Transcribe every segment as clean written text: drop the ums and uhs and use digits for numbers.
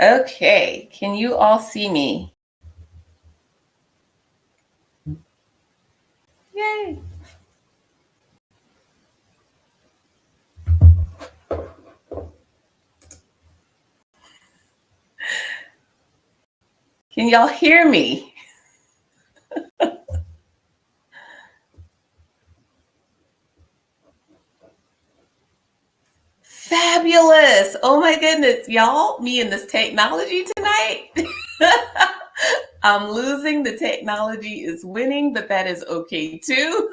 Okay, can you all see me? Yay. Can y'all hear me? Fabulous. Oh my goodness, y'all, me and this technology tonight. I'm losing. The technology is winning, but that is okay too.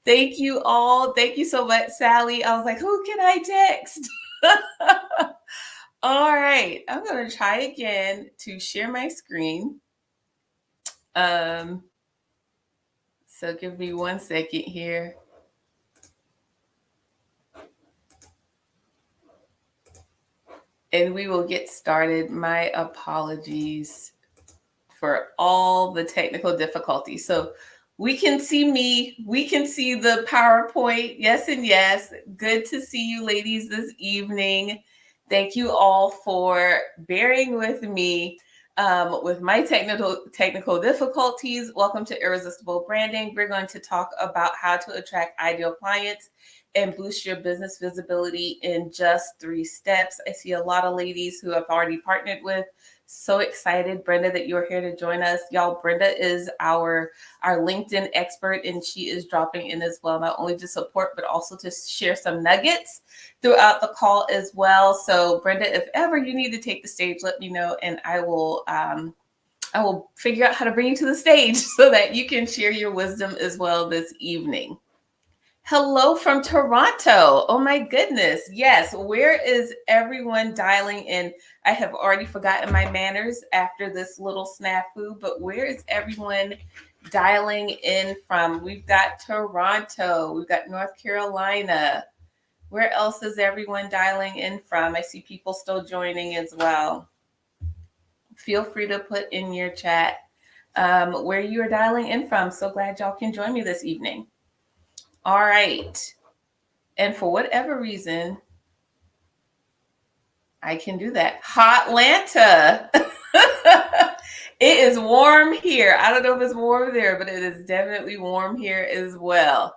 Thank you all. Thank you so much, Sally. I was like, who can I text? All right, I'm going to try again to share my screen. Um, so give me 1 second here. And we will get started. My apologies for all the technical difficulties. So we can see me, we can see the PowerPoint. Yes, and yes. Good to see you, ladies, this evening. Thank you all for bearing with me with my technical difficulties. Welcome to Irresistible Branding. We're going to talk about how to attract ideal clients and boost your business visibility in just 3 steps. I see a lot of ladies who have already partnered with. So excited, Brenda, that you're here to join us. Y'all, Brenda is our LinkedIn expert, and she is dropping in as well, not only to support, but also to share some nuggets throughout the call as well. So, Brenda, if ever you need to take the stage, let me know, and I will figure out how to bring you to the stage so that you can share your wisdom as well this evening. Hello from Toronto. Oh my goodness. Yes. Where is everyone dialing in? I have already forgotten my manners after this little snafu, but where is everyone dialing in from? We've got Toronto. We've got North Carolina. Where else is everyone dialing in from? I see people still joining as well. Feel free to put in your chat where you are dialing in from. So glad y'all can join me this evening. All right. And for whatever reason, I can do that. Hotlanta. It is warm here. I don't know if it's warm there, but it is definitely warm here as well.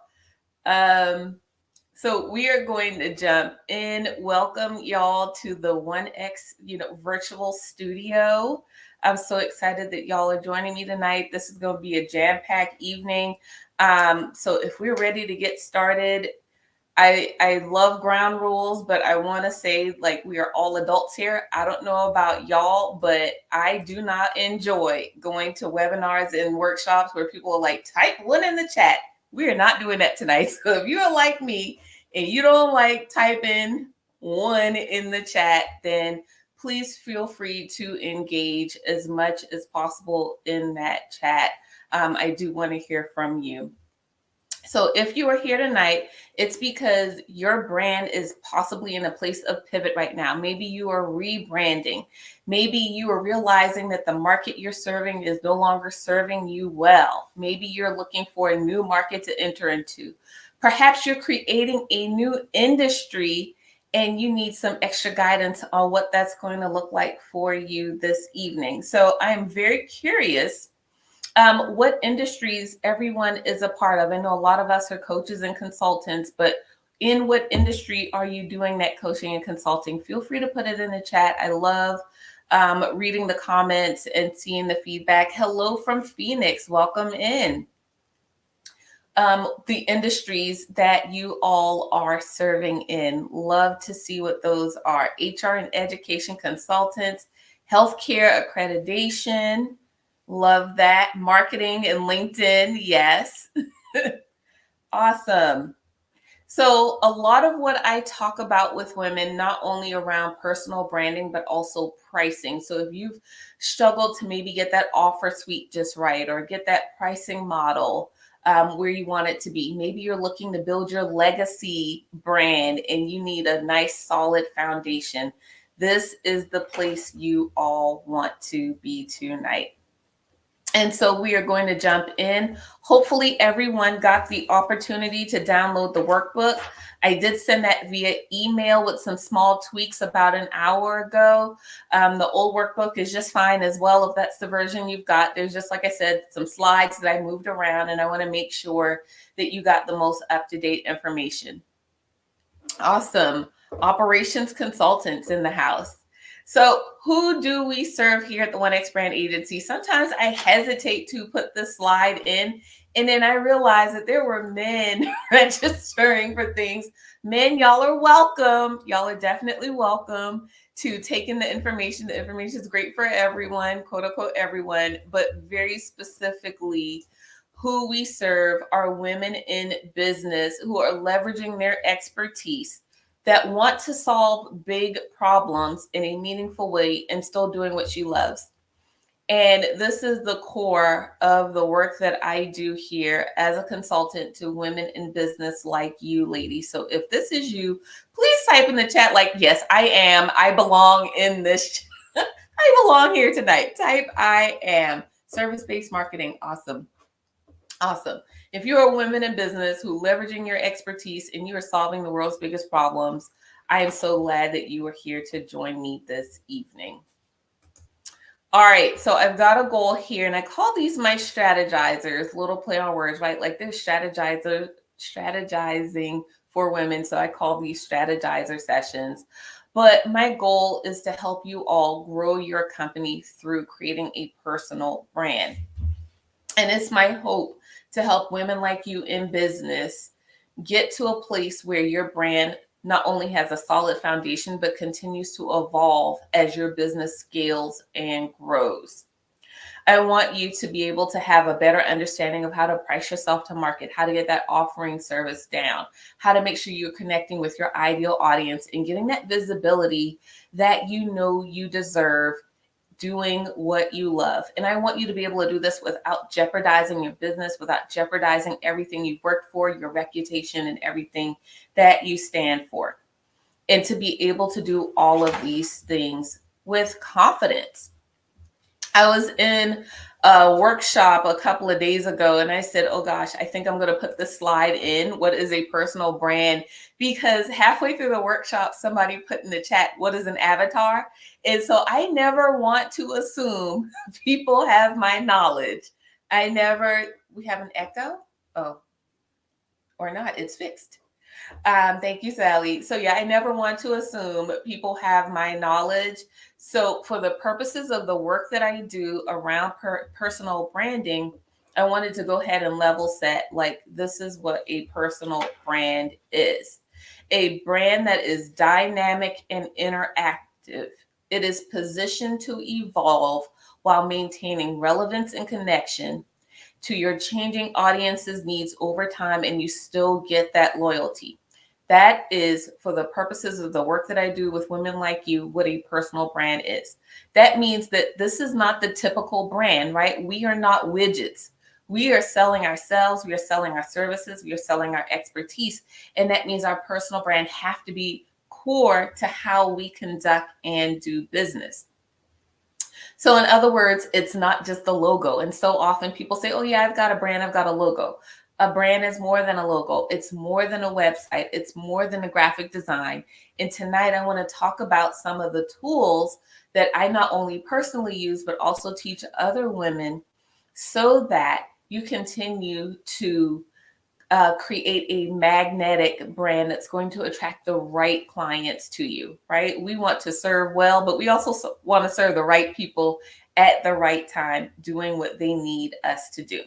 So we are going to jump in. Welcome y'all to the 1X, virtual studio. I'm so excited that y'all are joining me tonight. This is going to be a jam-packed evening. So if we're ready to get started, I love ground rules, but I want to say, like, we are all adults here. I don't know about y'all, but I do not enjoy going to webinars and workshops where people are like, type 1 in the chat. We are not doing that tonight. So if you're like me and you don't like typing 1 in the chat, then please feel free to engage as much as possible in that chat. I do want to hear from you. So if you are here tonight, it's because your brand is possibly in a place of pivot right now. Maybe you are rebranding. Maybe you are realizing that the market you're serving is no longer serving you well. Maybe you're looking for a new market to enter into. Perhaps you're creating a new industry and you need some extra guidance on what that's going to look like for you this evening. So I am very curious what industries everyone is a part of. I know a lot of us are coaches and consultants, but in what industry are you doing that coaching and consulting? Feel free to put it in the chat. I love reading the comments and seeing the feedback. Hello from Phoenix. Welcome in. The industries that you all are serving in. Love to see what those are. HR and education consultants, healthcare accreditation. Love that. Marketing and LinkedIn. Yes. Awesome. So, a lot of what I talk about with women, not only around personal branding, but also pricing. So, if you've struggled to maybe get that offer suite just right or get that pricing model where you want it to be, maybe you're looking to build your legacy brand and you need a nice, solid foundation. This is the place you all want to be tonight. And so we are going to jump in. Hopefully everyone got the opportunity to download the workbook. I did send that via email with some small tweaks about an hour ago. The old workbook is just fine as well if that's the version you've got. There's just, like I said, some slides that I moved around, and I want to make sure that you got the most up-to-date information. Awesome. Operations consultants in the house. So who do we serve here at the 1X Brand Agency? Sometimes I hesitate to put the slide in, and then I realize that there were men registering for things. Men, y'all are welcome. Y'all are definitely welcome to take in the information. The information is great for everyone, quote unquote everyone, but very specifically, who we serve are women in business who are leveraging their expertise, that want to solve big problems in a meaningful way and still doing what she loves. And this is the core of the work that I do here as a consultant to women in business like you, ladies. So if this is you, please type in the chat like, yes, I am. I belong in this. I belong here tonight. Type I am. Service-based marketing. Awesome. Awesome. If you're a woman in business who leveraging your expertise and you are solving the world's biggest problems, I am so glad that you are here to join me this evening. All right, so I've got a goal here, and I call these my strategizers, little play on words, right? Like they're strategizing for women, so I call these strategizer sessions. But my goal is to help you all grow your company through creating a personal brand. And it's my hope to help women like you in business get to a place where your brand not only has a solid foundation, but continues to evolve as your business scales and grows. I want you to be able to have a better understanding of how to price yourself to market, how to get that offering service down, how to make sure you're connecting with your ideal audience and getting that visibility that you know you deserve, doing what you love. And I want you to be able to do this without jeopardizing your business, without jeopardizing everything you've worked for, your reputation, and everything that you stand for. And to be able to do all of these things with confidence. I was in a workshop a couple of days ago, and I said, oh gosh, I think I'm going to put this slide in. What is a personal brand? Because halfway through the workshop, somebody put in the chat, what is an avatar? And so I never want to assume people have my knowledge. We have an echo? Oh, or not, it's fixed. Thank you, Sally. So yeah, I never want to assume people have my knowledge. So for the purposes of the work that I do around personal branding, I wanted to go ahead and level set, like this is what a personal brand is. A brand that is dynamic and interactive. It is positioned to evolve while maintaining relevance and connection to your changing audience's needs over time, and you still get that loyalty. That is, for the purposes of the work that I do with women like you, what a personal brand is. That means that this is not the typical brand, right? We are not widgets. We are selling ourselves. We are selling our services. We are selling our expertise. And that means our personal brand have to be core to how we conduct and do business. So in other words, it's not just the logo. And so often people say, oh yeah, I've got a brand, I've got a logo. A brand is more than a logo. It's more than a website. It's more than a graphic design. And tonight I want to talk about some of the tools that I not only personally use, but also teach other women so that you continue to create a magnetic brand that's going to attract the right clients to you, right? We want to serve well, but we also want to serve the right people at the right time, doing what they need us to do.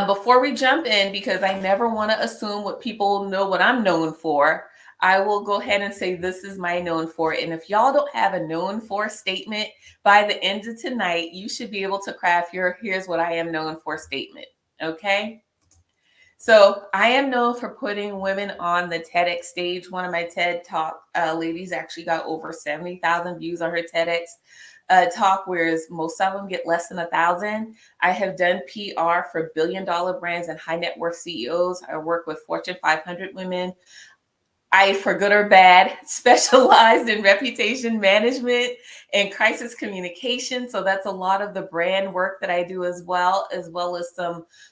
Before we jump in, because I never want to assume what people know what I'm known for, I will go ahead and say this is my known for. And if y'all don't have a known for statement by the end of tonight, you should be able to craft your here's what I am known for statement. Okay. So I am known for putting women on the TEDx stage. One of my TED Talk ladies actually got over 70,000 views on her TEDx talk, whereas most of them get less than 1,000. I have done PR for billion-dollar brands and high net worth CEOs. I work with Fortune 500 women. I, for good or bad, specialized in reputation management and crisis communication. So that's a lot of the brand work that I do as well as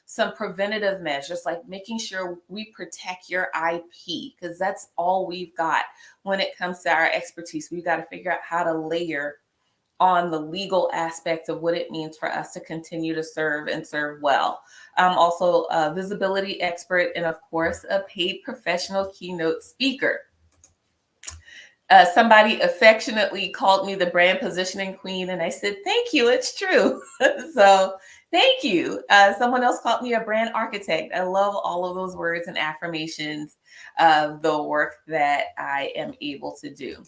some preventative measures, like making sure we protect your IP, because that's all we've got when it comes to our expertise. We've got to figure out how to layer on the legal aspects of what it means for us to continue to serve and serve well. I'm also a visibility expert and, of course, a paid professional keynote speaker. Somebody affectionately called me the brand positioning queen, and I said, thank you, it's true. So thank you. Someone else called me a brand architect. I love all of those words and affirmations of the work that I am able to do.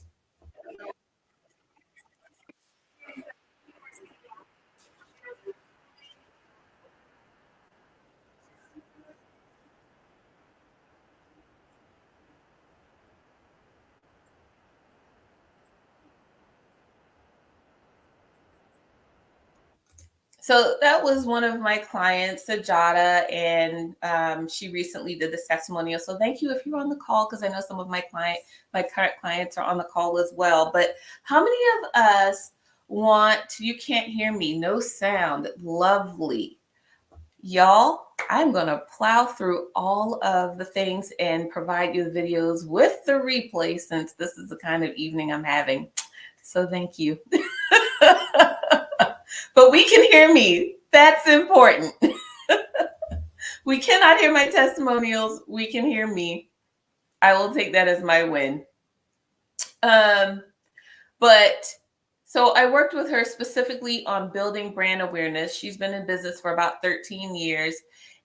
So that was one of my clients, Sajada, and she recently did this testimonial. So thank you if you're on the call, because I know some of my current clients are on the call as well. But how many of us want? You can't hear me, no sound, lovely, y'all. I'm gonna plow through all of the things and provide you the videos with the replay, since this is the kind of evening I'm having. So thank you. But we can hear me. That's important. We cannot hear my testimonials. We can hear me. I will take that as my win. But so I worked with her specifically on building brand awareness. She's been in business for about 13 years,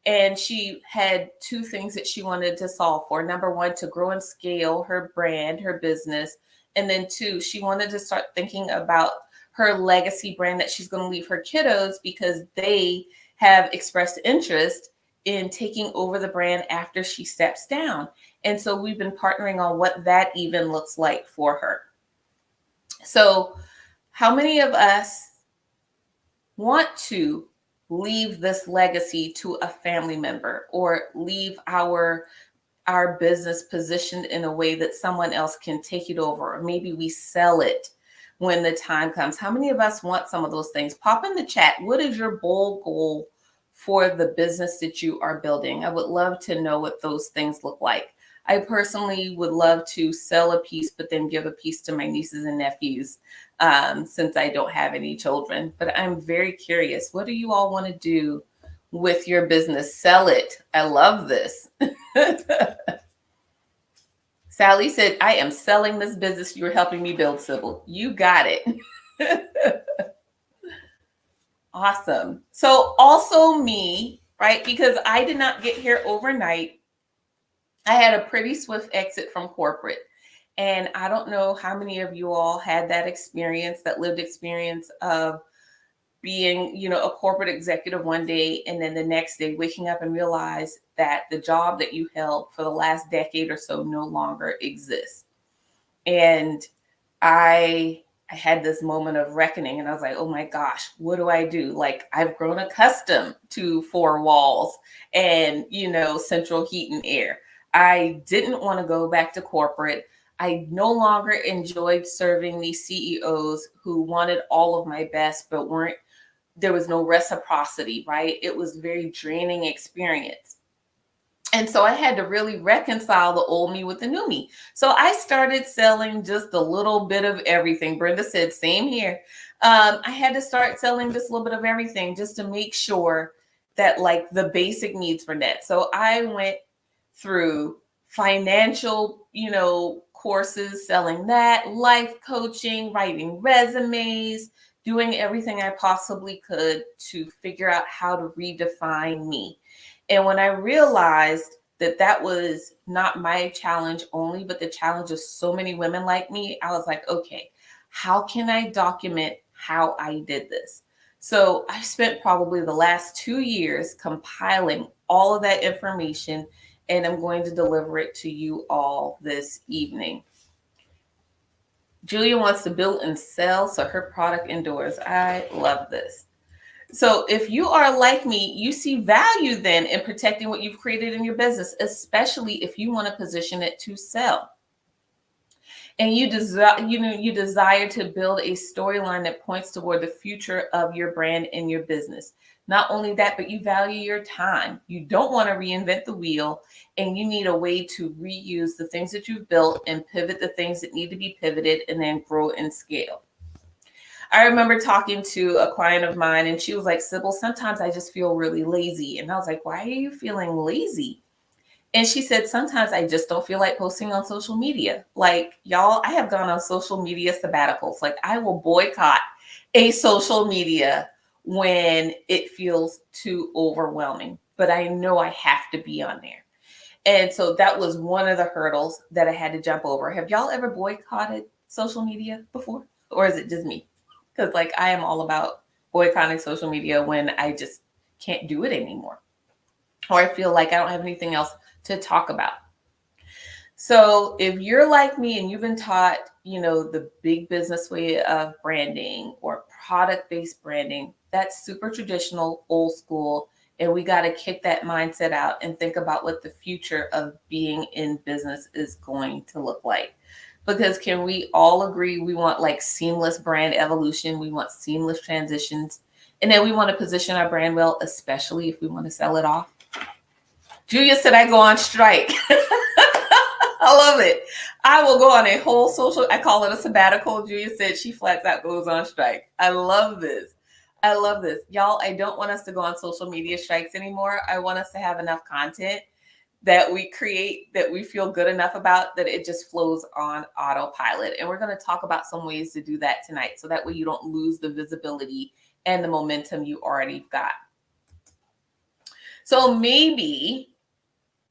and she had two things that she wanted to solve for. Number one, to grow and scale her brand, her business. And then two, she wanted to start thinking about her legacy brand that she's going to leave her kiddos, because they have expressed interest in taking over the brand after she steps down. And so we've been partnering on what that even looks like for her. So how many of us want to leave this legacy to a family member, or leave our business positioned in a way that someone else can take it over, or maybe we sell it when the time comes? How many of us want some of those things? Pop in the chat. What is your bold goal for the business that you are building? I would love to know what those things look like. I personally would love to sell a piece, but then give a piece to my nieces and nephews, since I don't have any children. But I'm very curious. What do you all want to do with your business? Sell it. I love this. Sally said, I am selling this business you're helping me build, Sybil. You got it. Awesome. So also me, right? Because I did not get here overnight. I had a pretty swift exit from corporate. And I don't know how many of you all had that experience, that lived experience of being, a corporate executive one day, and then the next day waking up and realize that the job that you held for the last decade or so no longer exists. And I had this moment of reckoning, and I was like, oh my gosh, what do I do? Like, I've grown accustomed to four walls and, central heat and air. I didn't want to go back to corporate. I no longer enjoyed serving these CEOs who wanted all of my best, but there was no reciprocity, right? It was a very draining experience. And so I had to really reconcile the old me with the new me. So I started selling just a little bit of everything. Brenda said, same here. I had to start selling just a little bit of everything, just to make sure that, like, the basic needs were met. So I went through financial, courses, selling that, life coaching, writing resumes, doing everything I possibly could to figure out how to redefine me. And when I realized that that was not my challenge only, but the challenge of so many women like me, I was like, okay, how can I document how I did this? So I spent probably the last 2 years compiling all of that information, and I'm going to deliver it to you all this evening. Julia wants to build and sell so her product endures. I love this. So if you are like me, you see value then in protecting what you've created in your business, especially if you want to position it to sell. And you desire to build a storyline that points toward the future of your brand and your business. Not only that, but you value your time. You don't want to reinvent the wheel, and you need a way to reuse the things that you've built and pivot the things that need to be pivoted and then grow and scale. I remember talking to a client of mine, and she was like, Sybil, sometimes I just feel really lazy. And I was like, why are you feeling lazy? And she said, sometimes I just don't feel like posting on social media. Like, y'all, I have gone on social media sabbaticals. Like, I will boycott a social media when it feels too overwhelming, but I know I have to be on there. And so that was one of the hurdles that I had to jump over. Have y'all ever boycotted social media before? Or is it just me? Because, like, I am all about boycotting social media when I just can't do it anymore, or I feel like I don't have anything else to talk about. So if you're like me and you've been taught, the big business way of branding or product-based branding, that's super traditional, old school, and we got to kick that mindset out and think about what the future of being in business is going to look like. Because can we all agree we want like seamless brand evolution, we want seamless transitions, and then we want to position our brand well, especially if we want to sell it off? Julia said I go on strike. I love it. I will go on a whole I call it a sabbatical. Julia said she flats out goes on strike. I love this. I love this. Y'all, I don't want us to go on social media strikes anymore. I want us to have enough content that we create that we feel good enough about that it just flows on autopilot. And we're going to talk about some ways to do that tonight, so that way you don't lose the visibility and the momentum you already got. So maybe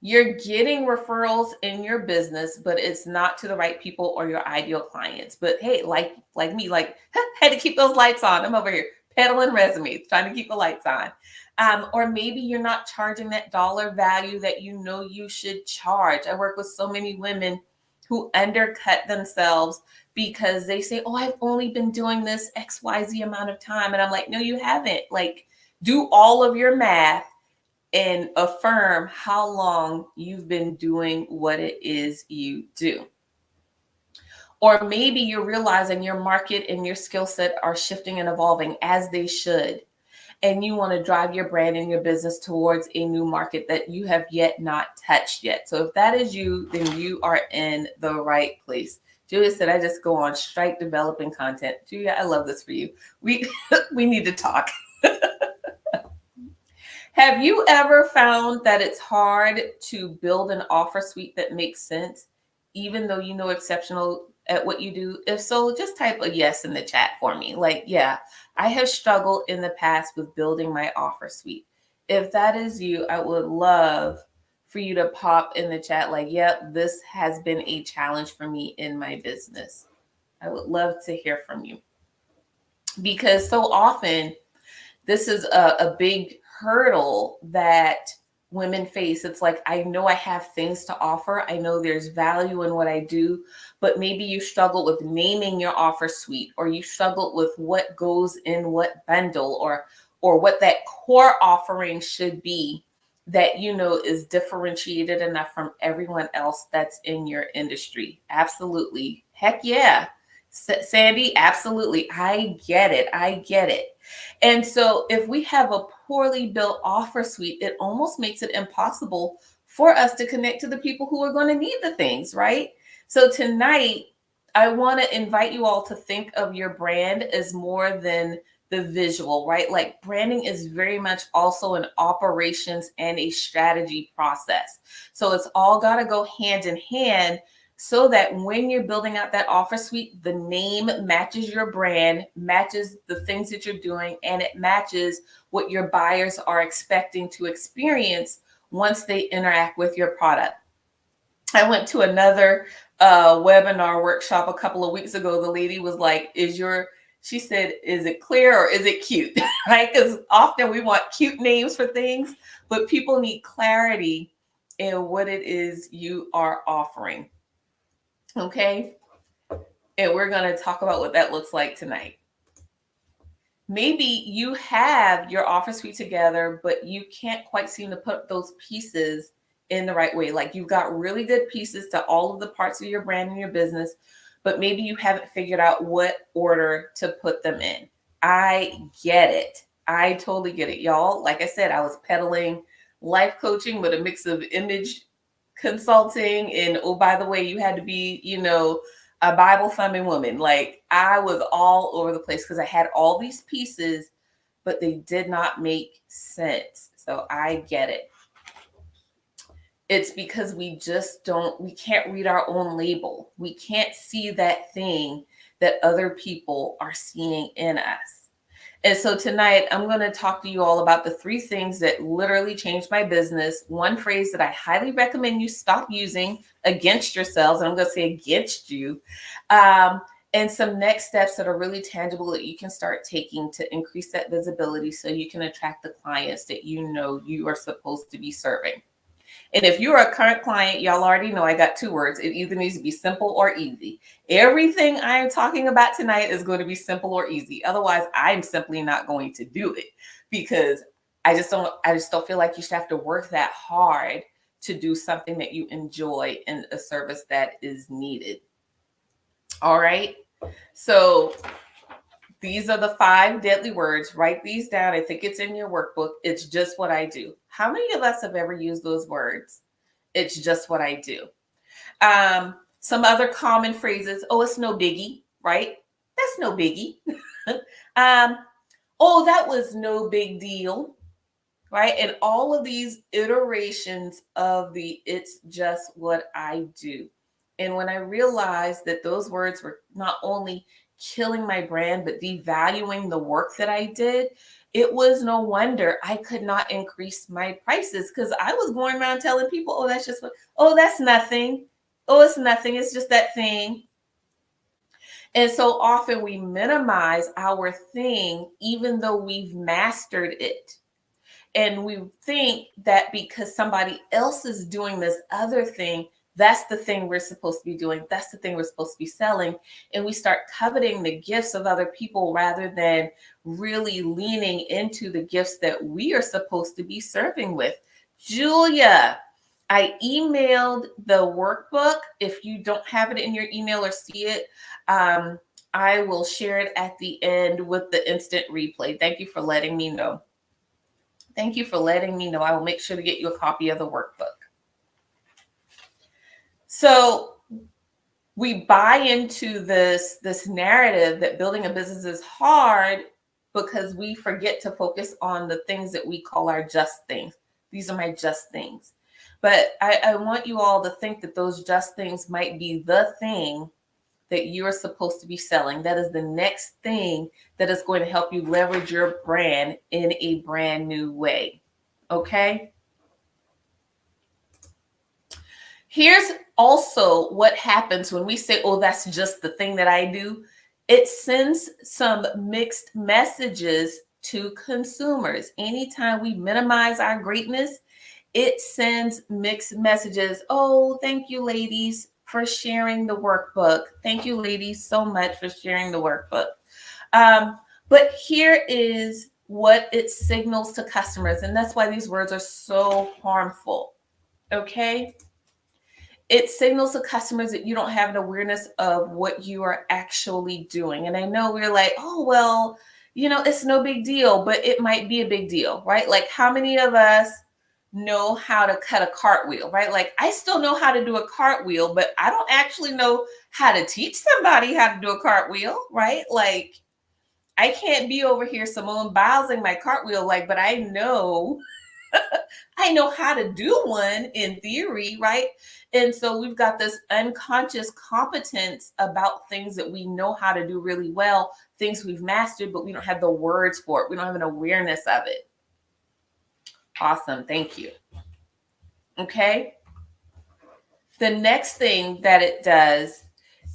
you're getting referrals in your business, but it's not to the right people or your ideal clients. But hey, like me, had to keep those lights on. I'm over here peddling resumes, trying to keep the lights on. Or maybe you're not charging that dollar value that you should charge. I work with so many women who undercut themselves because they say, oh, I've only been doing this XYZ amount of time. And I'm like, no, you haven't. Like, do all of your math and affirm how long you've been doing what it is you do. Or maybe you're realizing your market and your skill set are shifting and evolving as they should, and you want to drive your brand and your business towards a new market that you have yet not touched yet. So if that is you, then you are in the right place. Julia said, I just go on strike developing content. Julia, I love this for you. We need to talk. Have you ever found that it's hard to build an offer suite that makes sense, even though you know exceptional at what you do? If so, just type a yes in the chat for me. Like, yeah, I have struggled in the past with building my offer suite. If that is you, I would love for you to pop in the chat like, yep, this has been a challenge for me in my business. I would love to hear from you. Because so often this is a big hurdle that women face. It's like, I know I have things to offer. I know there's value in what I do, but maybe you struggle with naming your offer suite, or you struggle with what goes in what bundle, or what that core offering should be that is differentiated enough from everyone else that's in your industry. Absolutely. Heck yeah. Sandy, absolutely. I get it. And so if we have a poorly built offer suite, it almost makes it impossible for us to connect to the people who are going to need the things, right? So tonight, I want to invite you all to think of your brand as more than the visual, right? Like, branding is very much also an operations and a strategy process. So it's all got to go hand in hand, so that when you're building out that offer suite, the name matches your brand, matches the things that you're doing, and it matches what your buyers are expecting to experience once they interact with your product. I went to another webinar workshop a couple of weeks ago. The lady was like, she said, is it clear or is it cute? Right? Because often we want cute names for things, but people need clarity in what it is you are offering. Okay. And we're going to talk about what that looks like tonight. Maybe you have your offer suite together, but you can't quite seem to put those pieces in the right way. Like you've got really good pieces to all of the parts of your brand and your business, but maybe you haven't figured out what order to put them in. I get it. I totally get it, y'all. Like I said, I was peddling life coaching with a mix of image consulting. And oh, by the way, you had to be, a Bible thumbing woman. Like I was all over the place because I had all these pieces, but they did not make sense. So I get it. It's because we can't read our own label. We can't see that thing that other people are seeing in us. And so tonight, I'm going to talk to you all about the 3 things that literally changed my business. One phrase that I highly recommend you stop using against yourselves. And I'm going to say against you. And some next steps that are really tangible that you can start taking to increase that visibility so you can attract the clients that you know you are supposed to be serving. And if you're a current client, y'all already know I got 2 words. It either needs to be simple or easy. Everything I am talking about tonight is going to be simple or easy. Otherwise, I'm simply not going to do it because I just don't feel like you should have to work that hard to do something that you enjoy and a service that is needed. All right. So these are the 5 deadly words. Write these down. I think it's in your workbook. It's just what I do. How many of us have ever used those words? It's just what I do. Some other common phrases. Oh, it's no biggie, right? That's no biggie. Oh, that was no big deal, right? And all of these iterations of the it's just what I do. And when I realized that those words were not only killing my brand, but devaluing the work that I did, it was no wonder I could not increase my prices because I was going around telling people, oh, that's just what, oh, that's nothing. Oh, it's nothing. It's just that thing. And so often we minimize our thing, even though we've mastered it. And we think that because somebody else is doing this other thing, that's the thing we're supposed to be doing. That's the thing we're supposed to be selling. And we start coveting the gifts of other people rather than really leaning into the gifts that we are supposed to be serving with. Julia, I emailed the workbook. If you don't have it in your email or see it, I will share it at the end with the instant replay. Thank you for letting me know. Thank you for letting me know. I will make sure to get you a copy of the workbook. So we buy into this narrative that building a business is hard because we forget to focus on the things that we call our just things. These are my just things. But I want you all to think that those just things might be the thing that you're supposed to be selling. That is the next thing that is going to help you leverage your brand in a brand new way. Okay? Here's also what happens when we say, oh, that's just the thing that I do. It sends some mixed messages to consumers. Anytime we minimize our greatness, it sends mixed messages. Oh, thank you, ladies, for sharing the workbook. Thank you, ladies, so much for sharing the workbook. But here is what it signals to customers. And that's why these words are so harmful. Okay? It signals to customers that you don't have an awareness of what you are actually doing. And I know we're like, oh, well, it's no big deal, but it might be a big deal, right? Like how many of us know how to cut a cartwheel, right? Like I still know how to do a cartwheel, but I don't actually know how to teach somebody how to do a cartwheel, right? Like I can't be over here Simone Bilesing my cartwheel, but I know I know how to do one in theory, right? And so we've got this unconscious competence about things that we know how to do really well, things we've mastered, but we don't have the words for it. We don't have an awareness of it. Awesome. Thank you. Okay. The next thing that it does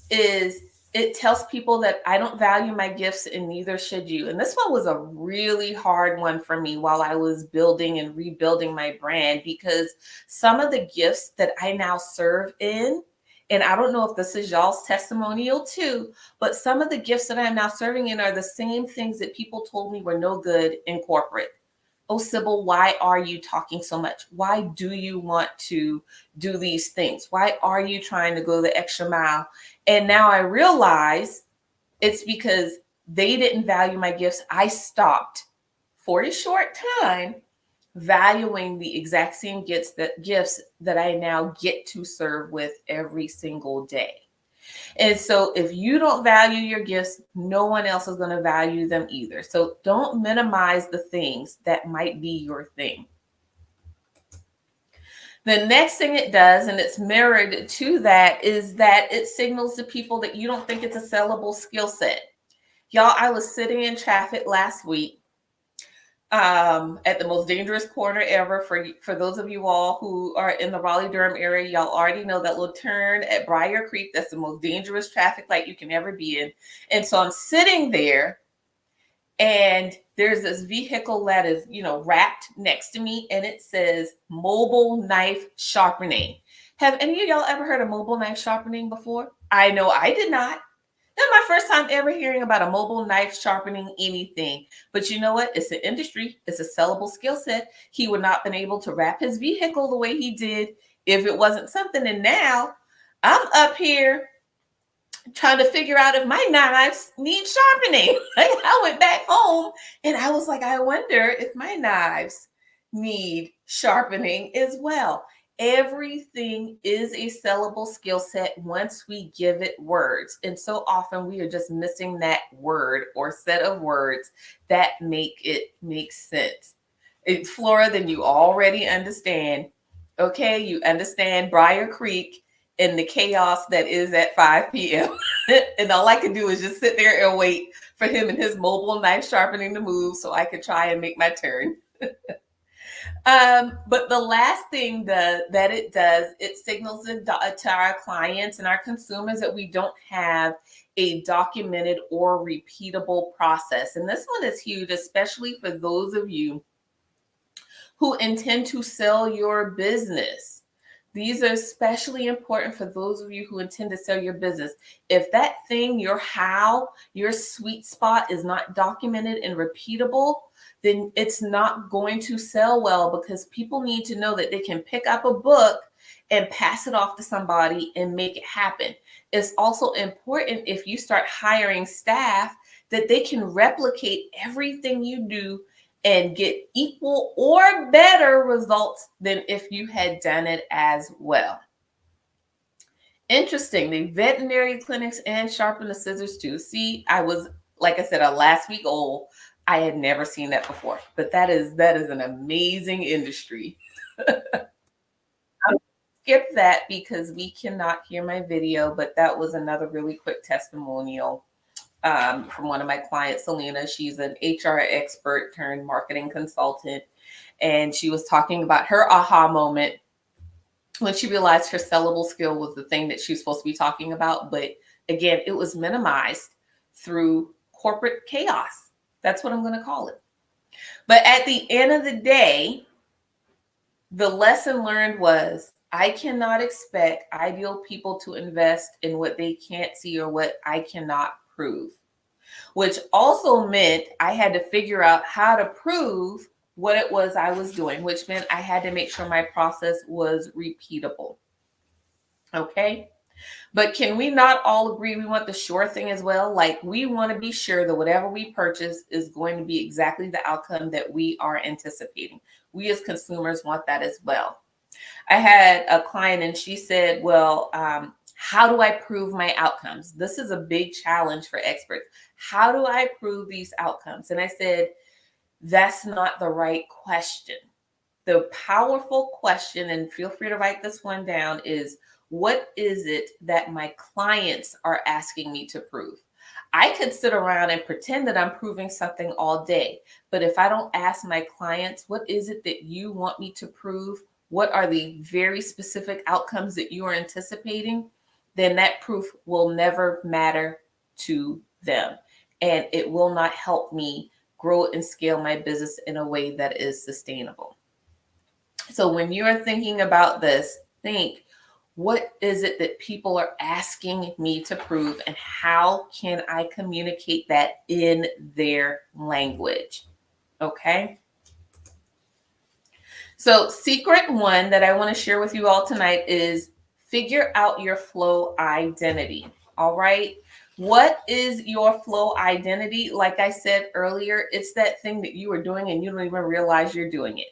is it tells people that I don't value my gifts and neither should you. And this one was a really hard one for me while I was building and rebuilding my brand, because some of the gifts that I now serve in, and I don't know if this is y'all's testimonial too, but some of the gifts that I'm now serving in are the same things that people told me were no good in corporate. oh, Sybil, why are you talking so much? Why do you want to do these things? Why are you trying to go the extra mile? And now I realize it's because they didn't value my gifts. I stopped for a short time valuing the exact same gifts that I now get to serve with every single day. And so if you don't value your gifts, no one else is going to value them either. So don't minimize the things that might be your thing. The next thing it does, and it's mirrored to that, is that it signals to people that you don't think it's a sellable skill set. Y'all, I was sitting in traffic last week at the most dangerous corner ever. For those of you all who are in the Raleigh-Durham area, y'all already know that little turn at Briar Creek. That's the most dangerous traffic light you can ever be in. And so I'm sitting there, and there's this vehicle that is, wrapped next to me, and it says mobile knife sharpening. Have any of y'all ever heard of mobile knife sharpening before? I know I did not. That's my first time ever hearing about a mobile knife sharpening anything. But you know what? It's an industry. It's a sellable skill set. He would not have been able to wrap his vehicle the way he did if it wasn't something. And now I'm up here trying to figure out if my knives need sharpening. I went back home and I was like, I wonder if my knives need sharpening as well. Everything is a sellable skill set once we give it words. And so often we are just missing that word or set of words that make it make sense. Flora, then you already understand. Okay, you understand Briar Creek and the chaos that is at 5 p.m. And all I could do is just sit there and wait for him and his mobile knife sharpening to move so I could try and make my turn. But the last thing that it does, it signals to our clients and our consumers that we don't have a documented or repeatable process. And this one is huge, especially for those of you who intend to sell your business. These are especially important for those of you who intend to sell your business. If that thing, your how, your sweet spot is not documented and repeatable, then it's not going to sell well, because people need to know that they can pick up a book and pass it off to somebody and make it happen. It's also important, if you start hiring staff, that they can replicate everything you do and get equal or better results than if you had done it as well. Interestingly, veterinary clinics and sharpen the scissors too. See, I was, like I said, a last week old. I had never seen that before, but that is an amazing industry. I'll skip that because we cannot hear my video, but that was another really quick testimonial from one of my clients, Selena. She's an HR expert turned marketing consultant. And she was talking about her aha moment when she realized her sellable skill was the thing that she was supposed to be talking about. But again, it was minimized through corporate chaos. That's what I'm going to call it. But at the end of the day, the lesson learned was, I cannot expect ideal people to invest in what they can't see or what I cannot prove, which also meant I had to figure out how to prove what it was I was doing, which meant I had to make sure my process was repeatable. Okay. But can we not all agree we want the sure thing as well? Like, we want to be sure that whatever we purchase is going to be exactly the outcome that we are anticipating. We as consumers want that as well. I had a client and she said, well, how do I prove my outcomes? This is a big challenge for experts. How do I prove these outcomes? And I said, that's not the right question. The powerful question, and feel free to write this one down, is, what is it that my clients are asking me to prove? I could sit around and pretend that I'm proving something all day, but if I don't ask my clients, what is it that you want me to prove? What are the very specific outcomes that you are anticipating? Then that proof will never matter to them, and it will not help me grow and scale my business in a way that is sustainable. So when you're thinking about this, think, what is it that people are asking me to prove, and how can I communicate that in their language? Okay. So, secret one that I want to share with you all tonight is figure out your flow identity. All right. What is your flow identity? Like I said earlier, it's that thing that you are doing and you don't even realize you're doing it.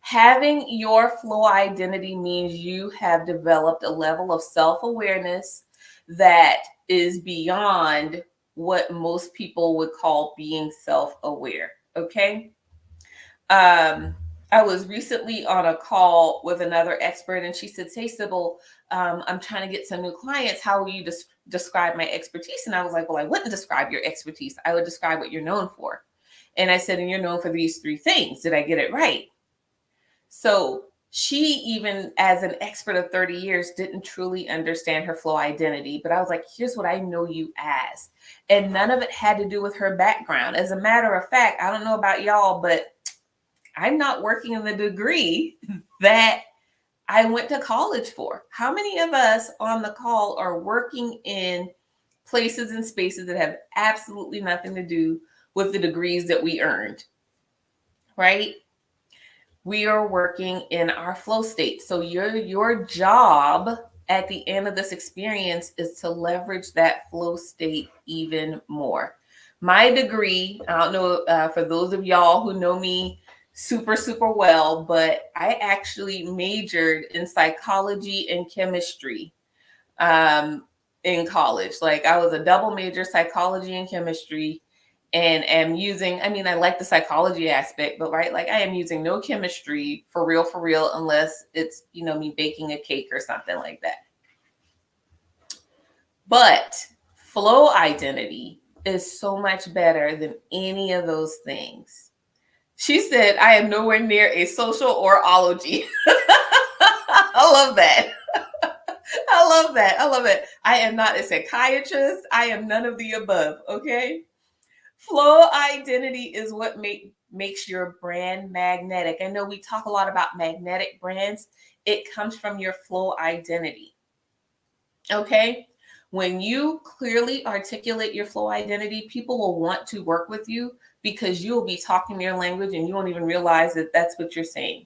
Having your flow identity means you have developed a level of self awareness that is beyond what most people would call being self aware. Okay. Um, I was recently on a call with another expert, and she said, "Hey, Sybil, I'm trying to get some new clients. How will you describe my expertise?" And I was like, "Well, I wouldn't describe your expertise. I would describe what you're known for." And I said, "And you're known for these three things. Did I get it right?" So she, even as an expert of 30 years, didn't truly understand her flow identity. But I was like, here's what I know you as. And none of it had to do with her background. As a matter of fact, I don't know about y'all, but I'm not working in the degree that I went to college for. How many of us on the call are working in places and spaces that have absolutely nothing to do with the degrees that we earned, right? We are working in our flow state. So your job at the end of this experience is to leverage that flow state even more. My degree, I don't know, for those of y'all who know me super well, but I actually majored in psychology and chemistry um, in college. Like I was a double major, psychology and chemistry, and am using, I mean, I like the psychology aspect, but right, like I am using no chemistry for real, unless it's, me baking a cake or something like that. But flow identity is so much better than any of those things. She said, I am nowhere near a social or ology. I love that. I love that. I love it. I am not a psychiatrist. I am none of the above. Okay. Flow identity is what makes your brand magnetic. I know we talk a lot about magnetic brands. It comes from your flow identity. Okay. When you clearly articulate your flow identity, people will want to work with you because you'll be talking their language and you won't even realize that that's what you're saying.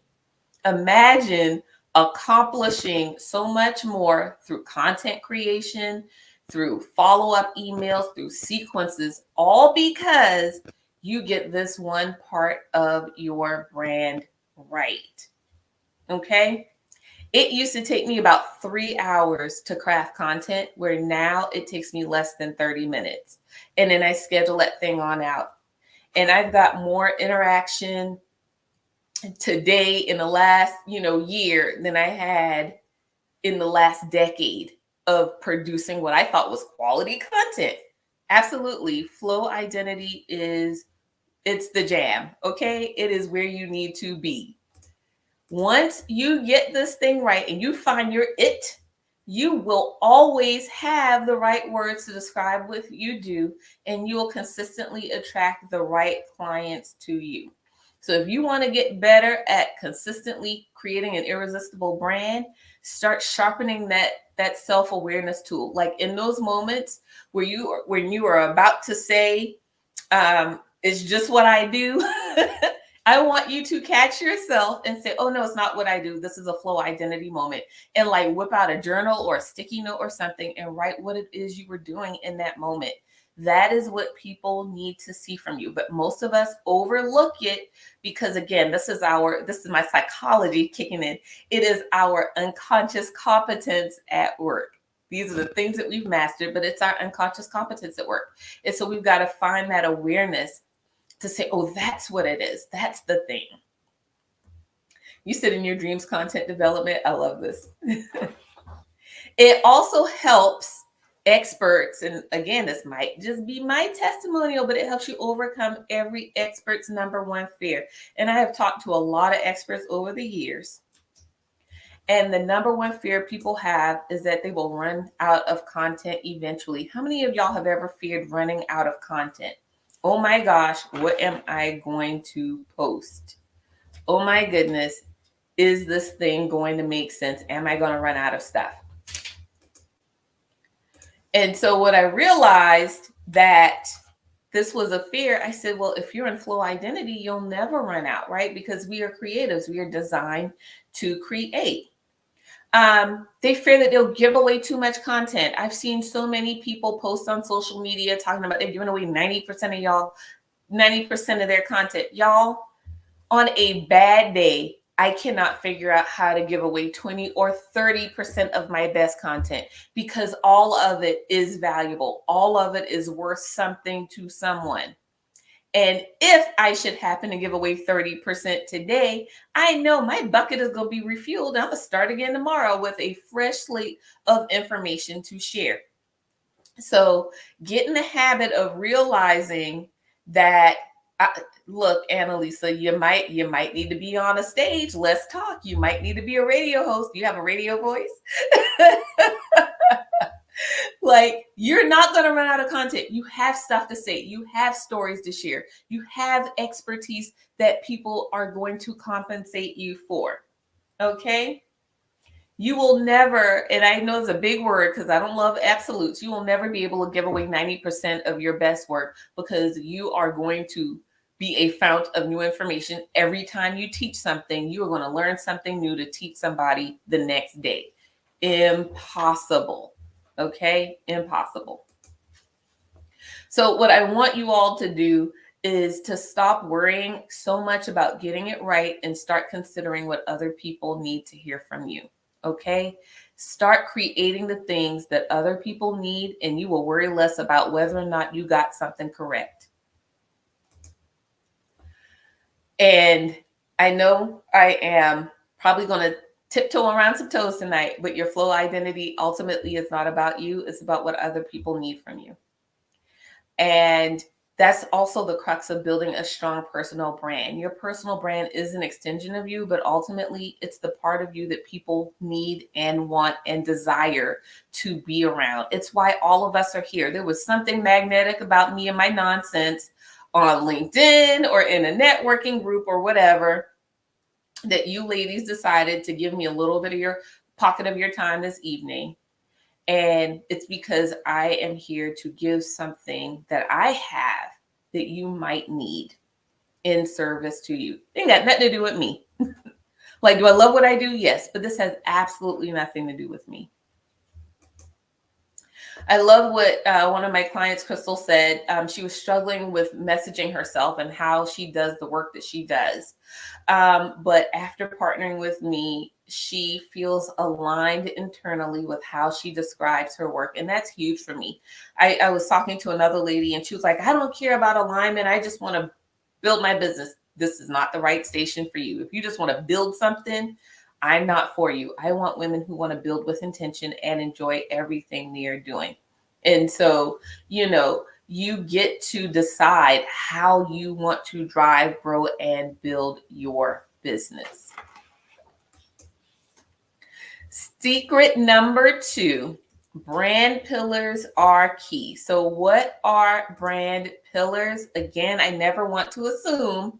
Imagine accomplishing so much more through content creation, through follow-up emails, through sequences, all because you get this one part of your brand right. Okay? It used to take me about 3 hours to craft content, where now it takes me less than 30 minutes. And then I schedule that thing on out. And I've got more interaction today in the last, year than I had in the last decade of producing what I thought was quality content. Absolutely. Flow identity it's the jam. Okay. It is where you need to be. Once you get this thing right and you find your it, you will always have the right words to describe what you do, and you will consistently attract the right clients to you. So if you want to get better at consistently creating an irresistible brand, start sharpening that self-awareness tool. Like in those moments when you are about to say, it's just what I do. I want you to catch yourself and say, oh no, it's not what I do. This is a flow identity moment. And like whip out a journal or a sticky note or something and write what it is you were doing in that moment. That is what people need to see from you. But most of us overlook it because, again, this is my psychology kicking in. It is our unconscious competence at work. These are the things that we've mastered, but it's our unconscious competence at work. And so we've got to find that awareness to say, oh, that's what it is. That's the thing. You said in your dreams content development. I love this. It also helps experts, and again, this might just be my testimonial, but it helps you overcome every expert's number one fear. And I have talked to a lot of experts over the years. And the number one fear people have is that they will run out of content eventually. How many of y'all have ever feared running out of content? Oh my gosh, what am I going to post? Oh my goodness, is this thing going to make sense? Am I going to run out of stuff? And so what I realized that this was a fear. I said, well, if you're in flow identity, you'll never run out, right? Because we are creatives. We are designed to create. They fear that they'll give away too much content. I've seen so many people post on social media talking about they're giving away 90% of y'all, 90% of their content. Y'all, on a bad day, I cannot figure out how to give away 20 or 30% of my best content because all of it is valuable. All of it is worth something to someone. And if I should happen to give away 30% today, I know my bucket is going to be refueled. I'm going to start again tomorrow with a fresh slate of information to share. So get in the habit of realizing that, look, Annalisa, you might need to be on a stage. Let's talk. You might need to be a radio host. You have a radio voice. Like, you're not going to run out of content. You have stuff to say. You have stories to share. You have expertise that people are going to compensate you for. Okay? You will never, and I know it's a big word because I don't love absolutes, you will never be able to give away 90% of your best work because you are going to be a fount of new information. Every time you teach something, you are going to learn something new to teach somebody the next day. Impossible. Okay? Impossible. So what I want you all to do is to stop worrying so much about getting it right and start considering what other people need to hear from you. Okay? Start creating the things that other people need, and you will worry less about whether or not you got something correct. And I know I am probably going to tiptoe around some toes tonight, but your flow identity ultimately is not about you. It's about what other people need from you. And that's also the crux of building a strong personal brand. Your personal brand is an extension of you, but ultimately it's the part of you that people need and want and desire to be around. It's why all of us are here. There was something magnetic about me and my nonsense on LinkedIn or in a networking group or whatever that you ladies decided to give me a little bit of your pocket of your time this evening. And it's because I am here to give something that I have that you might need in service to you. It ain't got nothing to do with me. Like, do I love what I do? Yes, but this has absolutely nothing to do with me. I love what one of my clients, Crystal, said. She was struggling with messaging herself and how she does the work that she does. But after partnering with me, she feels aligned internally with how she describes her work. And that's huge for me. I was talking to another lady and she was like, I don't care about alignment. I just want to build my business. This is not the right station for you. If you just want to build something, I'm not for you. I want women who want to build with intention and enjoy everything they are doing. And so, you get to decide how you want to drive, grow, and build your business. Secret number 2, brand pillars are key. So what are brand pillars? Again, I never want to assume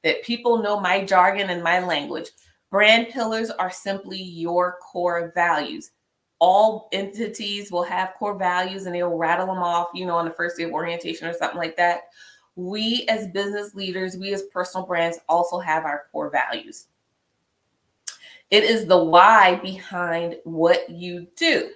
that people know my jargon and my language. Brand pillars are simply your core values. All entities will have core values and they'll rattle them off, on the first day of orientation or something like that. We as business leaders, we as personal brands also have our core values. It is the why behind what you do.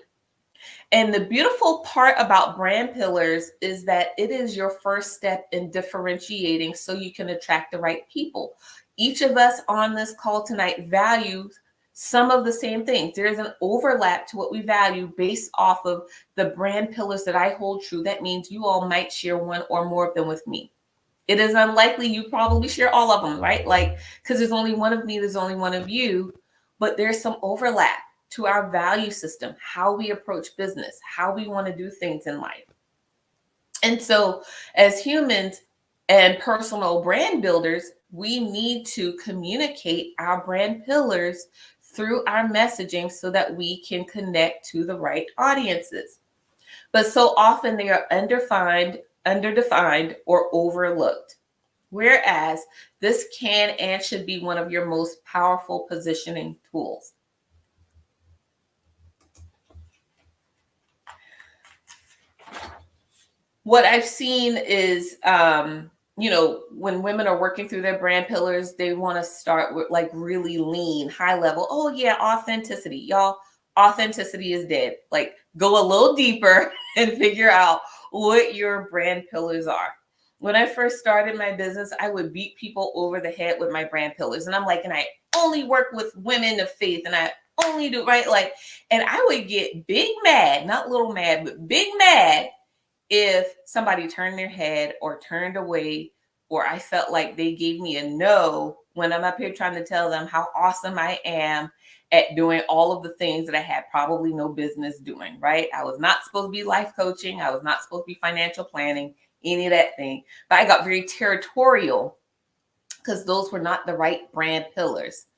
And the beautiful part about brand pillars is that it is your first step in differentiating so you can attract the right people. Each of us on this call tonight values some of the same things. There is an overlap to what we value based off of the brand pillars that I hold true. That means you all might share one or more of them with me. It is unlikely you probably share all of them, right? Like, because there's only one of me, there's only one of you, but there's some overlap to our value system, how we approach business, how we want to do things in life. And so as humans and personal brand builders, we need to communicate our brand pillars through our messaging so that we can connect to the right audiences. But so often they are underdefined, or overlooked. Whereas this can and should be one of your most powerful positioning tools. what I've seen is, when women are working through their brand pillars, they want to start with like really lean, high level. Oh, yeah, authenticity. Y'all, authenticity is dead. Like, go a little deeper and figure out what your brand pillars are. When I first started my business, I would beat people over the head with my brand pillars. And I'm like, and I only work with women of faith, and I only do, right? Like, and I would get big mad, not little mad, but big mad if somebody turned their head or turned away, or I felt like they gave me a no when I'm up here trying to tell them how awesome I am at doing all of the things that I had probably no business doing, right? I was not supposed to be life coaching. I was not supposed to be financial planning, any of that thing. But I got very territorial because those were not the right brand pillars.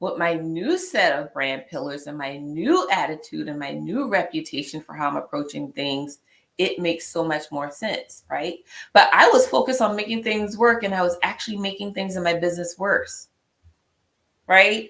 With my new set of brand pillars and my new attitude and my new reputation for how I'm approaching things, it makes so much more sense, right? But I was focused on making things work, and I was actually making things in my business worse, right?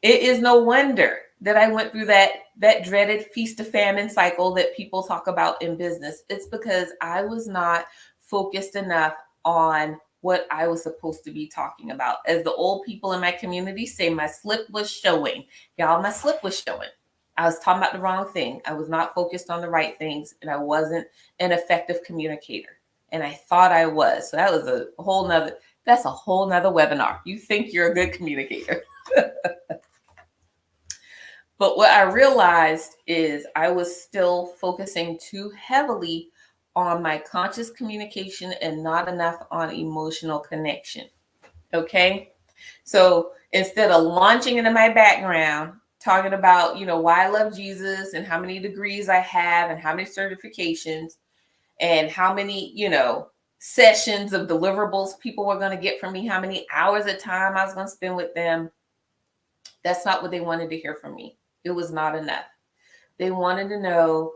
It is no wonder that I went through that dreaded feast to famine cycle that people talk about in business. It's because I was not focused enough on what I was supposed to be talking about. As the old people in my community say, my slip was showing. Y'all, my slip was showing. I was talking about the wrong thing. I was not focused on the right things, and I wasn't an effective communicator. And I thought I was. So that was that's a whole nother webinar. You think you're a good communicator. But what I realized is I was still focusing too heavily on my conscious communication and not enough on emotional connection. Okay. So instead of launching into my background, talking about, why I love Jesus and how many degrees I have and how many certifications and how many, sessions of deliverables people were going to get from me, how many hours of time I was going to spend with them, that's not what they wanted to hear from me. It was not enough. They wanted to know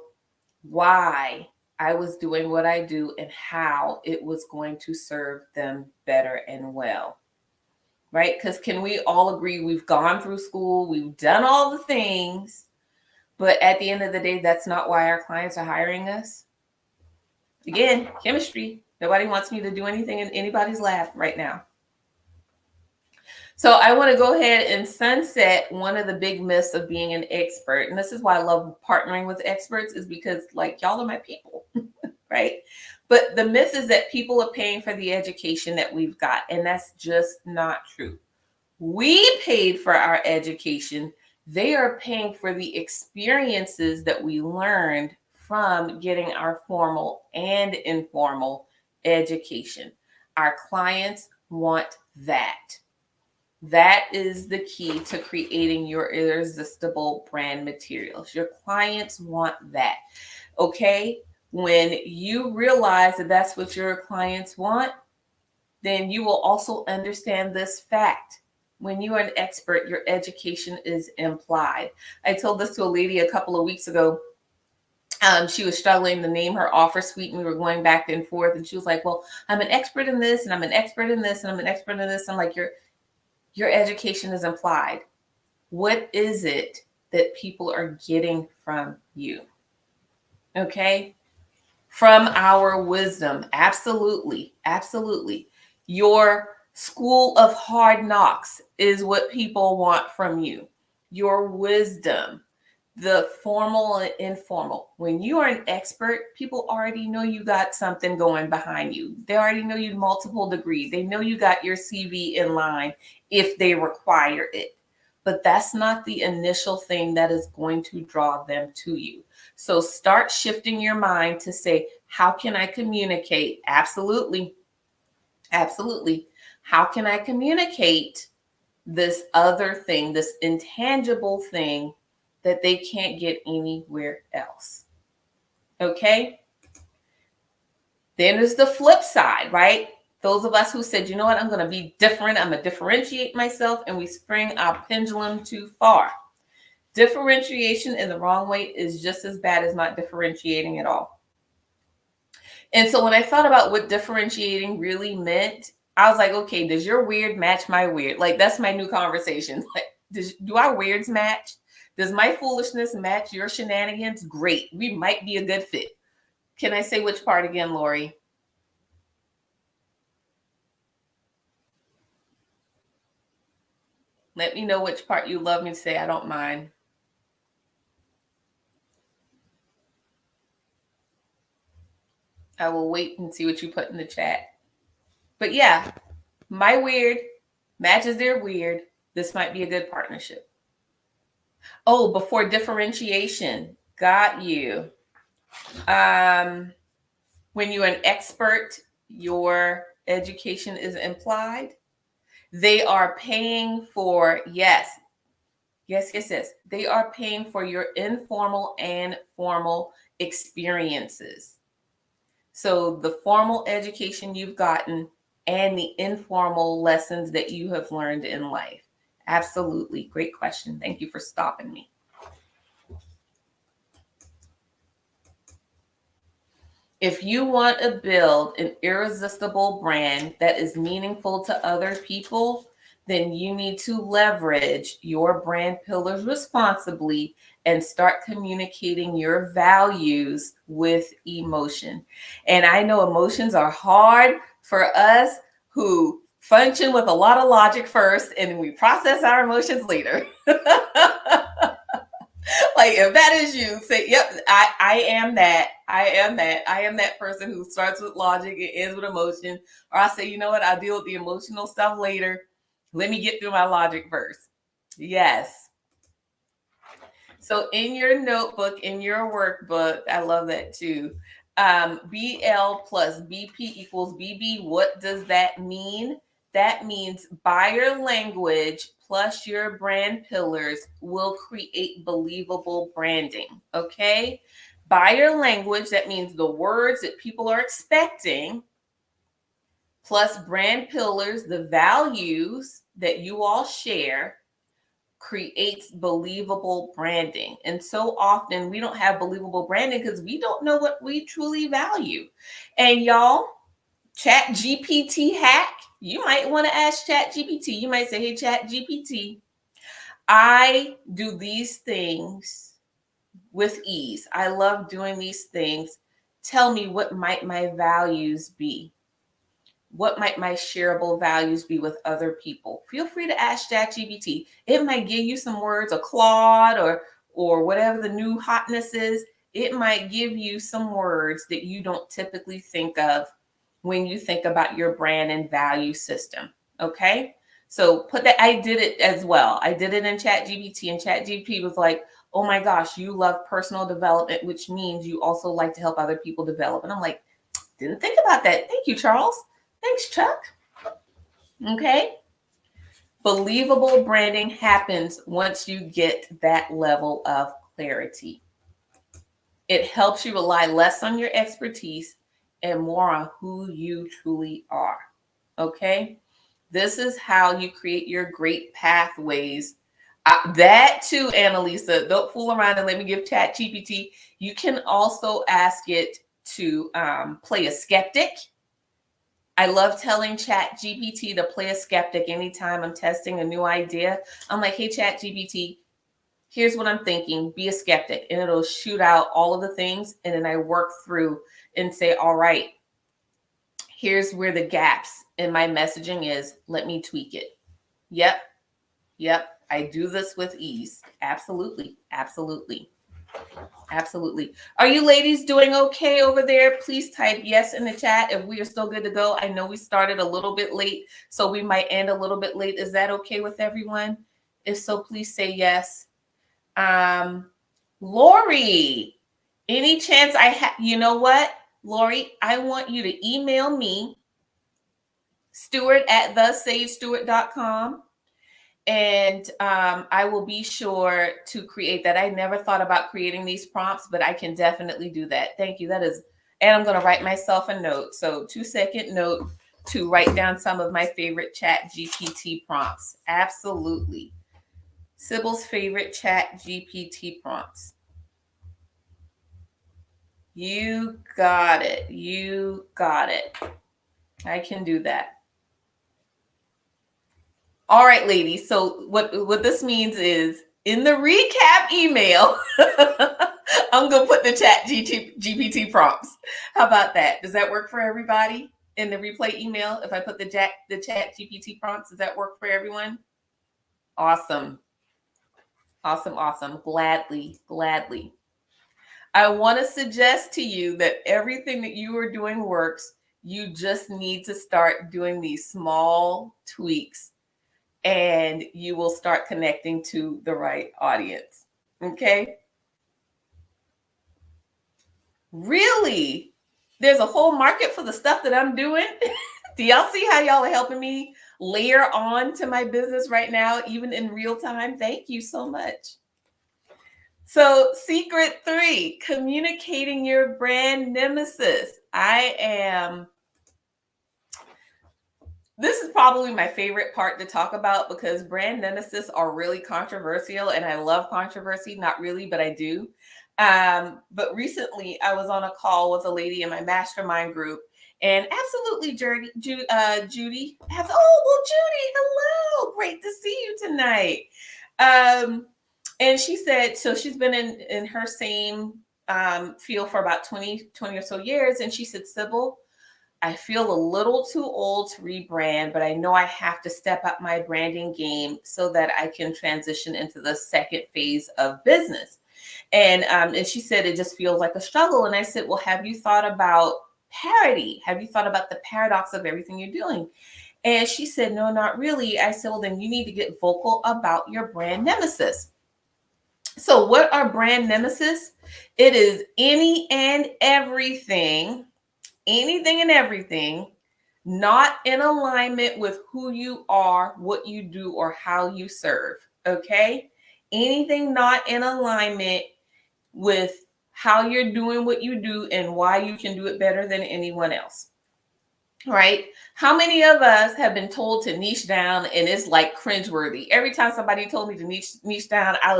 why I was doing what I do and how it was going to serve them better and well. Right? Because can we all agree we've gone through school, we've done all the things, but at the end of the day, that's not why our clients are hiring us? Again, chemistry. Nobody wants me to do anything in anybody's lab right now. So I want to go ahead and sunset one of the big myths of being an expert. And this is why I love partnering with experts, is because like y'all are my people, right? But the myth is that people are paying for the education that we've got. And that's just not true. We paid for our education. They are paying for the experiences that we learned from getting our formal and informal education. Our clients want that. That is the key to creating your irresistible brand materials. Your clients want that. Okay? When you realize that that's what your clients want, then you will also understand this fact. When you are an expert, your education is implied. I told this to a lady a couple of weeks ago. She was struggling to name her offer suite, and we were going back and forth. And she was like, well, I'm an expert in this, and I'm an expert in this, and I'm an expert in this. I'm like, your education is implied. What is it that people are getting from you? Okay? From our wisdom. Absolutely. Absolutely. Your school of hard knocks is what people want from you. Your wisdom, the formal and informal. When you are an expert, people already know you got something going behind you. They already know you multiple degrees. They know you got your CV in line if they require it. But that's not the initial thing that is going to draw them to you. So start shifting your mind to say, how can I communicate? Absolutely. Absolutely. How can I communicate this other thing, this intangible thing that they can't get anywhere else? Okay. Then there's the flip side, right? Those of us who said, you know what, I'm going to be different. I'm going to differentiate myself. And we spring our pendulum too far. Differentiation in the wrong way is just as bad as not differentiating at all. And so when I thought about what differentiating really meant, I was like, okay, does your weird match my weird? Like, that's my new conversation. Like, do our weirds match? Does my foolishness match your shenanigans? Great. We might be a good fit. Can I say which part again, Lori? Let me know which part you love me to say. I don't mind. I will wait and see what you put in the chat. But yeah, my weird matches their weird. This might be a good partnership. Oh, before differentiation. Got you. When you're an expert, your education is implied. They are paying for, yes. They are paying for your informal and formal experiences. So the formal education you've gotten and the informal lessons that you have learned in life. Absolutely. Great question. Thank you for stopping me. If you want to build an irresistible brand that is meaningful to other people, then you need to leverage your brand pillars responsibly and start communicating your values with emotion. And I know emotions are hard for us who function with a lot of logic first, and we process our emotions later. Like, if that is you, say, yep, I am that. I am that. I am that person who starts with logic and ends with emotion. Or I say, you know what, I'll deal with the emotional stuff later. Let me get through my logic first. Yes. So in your notebook, in your workbook, I love that too. BL plus BP equals BB. What does that mean? That means buyer language plus your brand pillars will create believable branding. Okay. Buyer language, that means the words that people are expecting, plus brand pillars, the values that you all share, creates believable branding. And so often we don't have believable branding because we don't know what we truly value. And y'all, Chat GPT hack, you might want to ask Chat GPT. You might say, hey, Chat GPT, I do these things with ease. I love doing these things. Tell me, what might my values be? What might my shareable values be with other people? Feel free to ask ChatGPT. It might give you some words, a Claude or whatever the new hotness is. It might give you some words that you don't typically think of when you think about your brand and value system. Okay. So put that, I did it as well. I did it in ChatGPT, and ChatGPT was like, oh my gosh, you love personal development, which means you also like to help other people develop. And I'm like, didn't think about that. Thank you, Charles. Thanks, Chuck. Okay. Believable branding happens once you get that level of clarity. It helps you rely less on your expertise and more on who you truly are. Okay. This is how you create your great pathways. That too, Annalisa, don't fool around and let me give Chat GPT. You can also ask it to play a skeptic. I love telling Chat GPT to play a skeptic anytime I'm testing a new idea. I'm like, hey, Chat GPT, here's what I'm thinking. Be a skeptic. And it'll shoot out all of the things. And then I work through and say, all right, here's where the gaps in my messaging is. Let me tweak it. Yep. I do this with ease. Absolutely. Are you ladies doing okay over there? Please type yes in the chat if we are still good to go. I know we started a little bit late, so we might end a little bit late. Is that okay with everyone? If so, please say yes. Lori, any chance you know what, Lori, I want you to email me, Stewart@thesagestewart.com. And I will be sure to create that. I never thought about creating these prompts, but I can definitely do that. Thank you. That is, and I'm going to write myself a note. So 2-second note to write down some of my favorite Chat GPT prompts. Absolutely. Sybil's favorite Chat GPT prompts. You got it. I can do that. All right, ladies. So what this means is, in the recap email, I'm going to put the chat GPT prompts. How about that? Does that work for everybody in the replay email? If I put the chat GPT prompts, does that work for everyone? Awesome. Awesome. Gladly. I want to suggest to you that everything that you are doing works. You just need to start doing these small tweaks and you will start connecting to the right audience. Okay? Really? There's a whole market for the stuff that I'm doing? Do y'all see how y'all are helping me layer on to my business right now, even in real time? Thank you so much. So, secret 3, communicating your brand nemesis. This is probably my favorite part to talk about because brand nemesis are really controversial and I love controversy. Not really, but I do. But recently I was on a call with a lady in my mastermind group and absolutely Judy. Judy, hello. Great to see you tonight. And she said, so she's been in her same field for about 20 or so years. And she said, Sybil, I feel a little too old to rebrand, but I know I have to step up my branding game so that I can transition into the second phase of business. And she said, it just feels like a struggle. And I said, well, have you thought about parity? Have you thought about the paradox of everything you're doing? And she said, no, not really. I said, well, then you need to get vocal about your brand nemesis. So what are brand nemesis? It is anything and everything not in alignment with who you are, what you do, or how you serve. Okay? Anything not in alignment with how you're doing what you do and why you can do it better than anyone else. Right? How many of us have been told to niche down and it's like cringeworthy? Every time somebody told me to niche down, I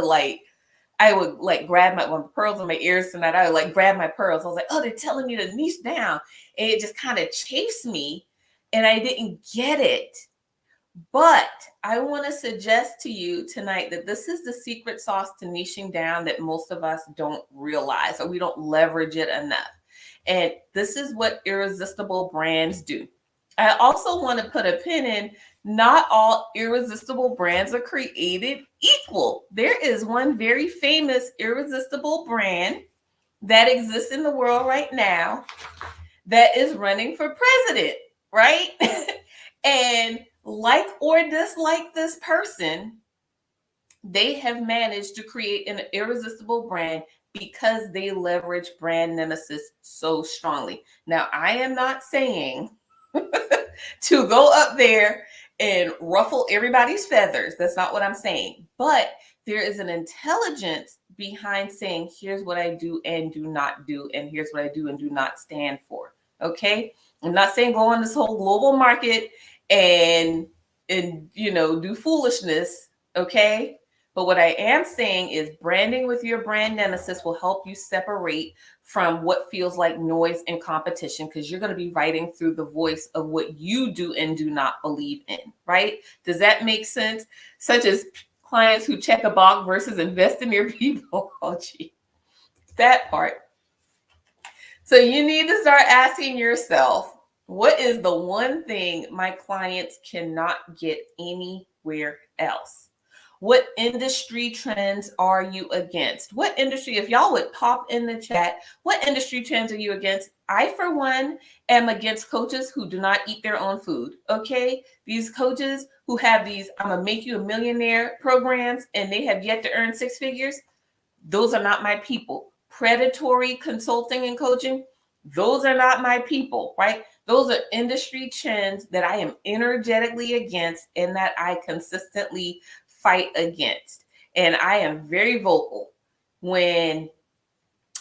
would grab my pearls in my ears tonight. I would grab my pearls. I was like, oh, they're telling me to niche down. And it just kind of chased me and I didn't get it. But I want to suggest to you tonight that this is the secret sauce to niching down that most of us don't realize or we don't leverage it enough. And this is what irresistible brands do. I also want to put a pin in, not all irresistible brands are created equal. There is one very famous irresistible brand that exists in the world right now that is running for president, right? And like or dislike this person, they have managed to create an irresistible brand because they leverage brand nemesis so strongly. Now, I am not saying to go up there and ruffle everybody's feathers. That's not what I'm saying. But there is an intelligence behind saying, here's what I do and do not do, and here's what I do and do not stand for. Okay? I'm not saying go on this whole global market and do foolishness. Okay? But what I am saying is branding with your brand nemesis will help you separate from what feels like noise and competition, because you're going to be writing through the voice of what you do and do not believe in, right? Does that make sense? Such as clients who check a box versus invest in their people. Oh, gee, that part. So you need to start asking yourself, what is the one thing my clients cannot get anywhere else? What industry trends are you against? What industry, if y'all would pop in the chat, what industry trends are you against? I, for one, am against coaches who do not eat their own food, okay? These coaches who have these I'm gonna make you a millionaire programs and they have yet to earn 6 figures, those are not my people. Predatory consulting and coaching, those are not my people, right? Those are industry trends that I am energetically against and that I consistently fight against. And I am very vocal when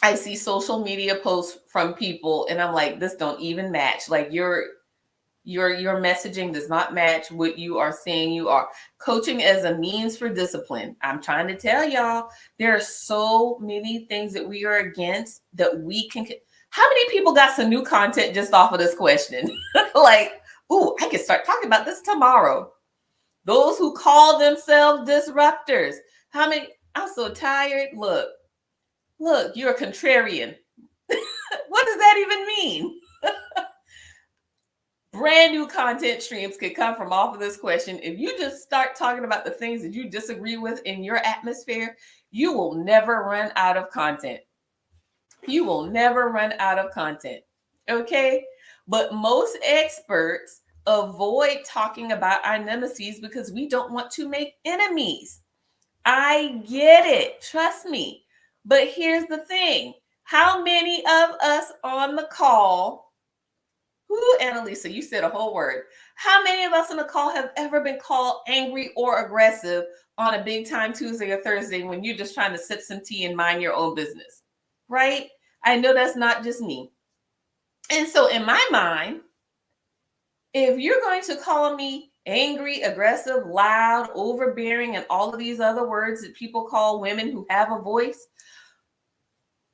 I see social media posts from people and I'm like, this don't even match. Like your messaging does not match what you are saying you are. Coaching as a means for discipline. I'm trying to tell y'all, there are so many things that we are against that we can. How many people got some new content just off of this question? Like, ooh, I can start talking about this tomorrow. Those who call themselves disruptors. How many? I'm so tired. Look, Look, you're a contrarian. What does that even mean? Brand new content streams could come from off of this question. If you just start talking about the things that you disagree with in your atmosphere, you will never run out of content. You will never run out of content. Okay? But most experts avoid talking about our nemesis because we don't want to make enemies. I get it. Trust me. But here's the thing. How many of us on the call, Annalisa, you said a whole word. How many of us on the call have ever been called angry or aggressive on a big time Tuesday or Thursday when you're just trying to sip some tea and mind your own business? Right? I know that's not just me. And so in my mind, if you're going to call me angry, aggressive, loud, overbearing, and all of these other words that people call women who have a voice,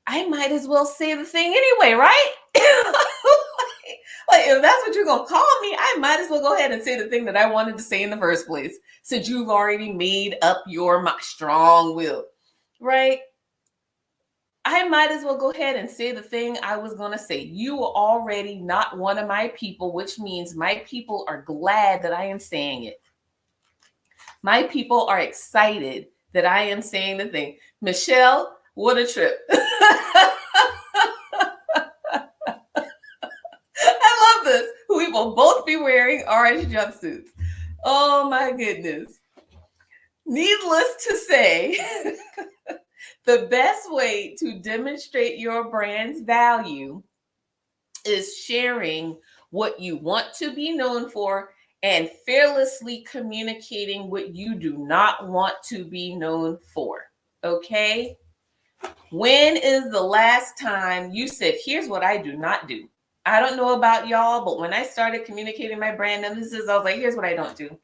I might as well say the thing anyway, right? Like, if that's what you're going to call me, I might as well go ahead and say the thing that I wanted to say in the first place, since you've already made up your strong will, right? I might as well go ahead and say the thing I was going to say. You are already not one of my people, which means my people are glad that I am saying it. My people are excited that I am saying the thing. Michelle, what a trip. I love this. We will both be wearing orange jumpsuits. Oh my goodness. Needless to say, the best way to demonstrate your brand's value is sharing what you want to be known for and fearlessly communicating what you do not want to be known for. Okay? When is the last time you said, here's what I do not do? I don't know about y'all, but when I started communicating my brand emphasis, I was like, here's what I don't do.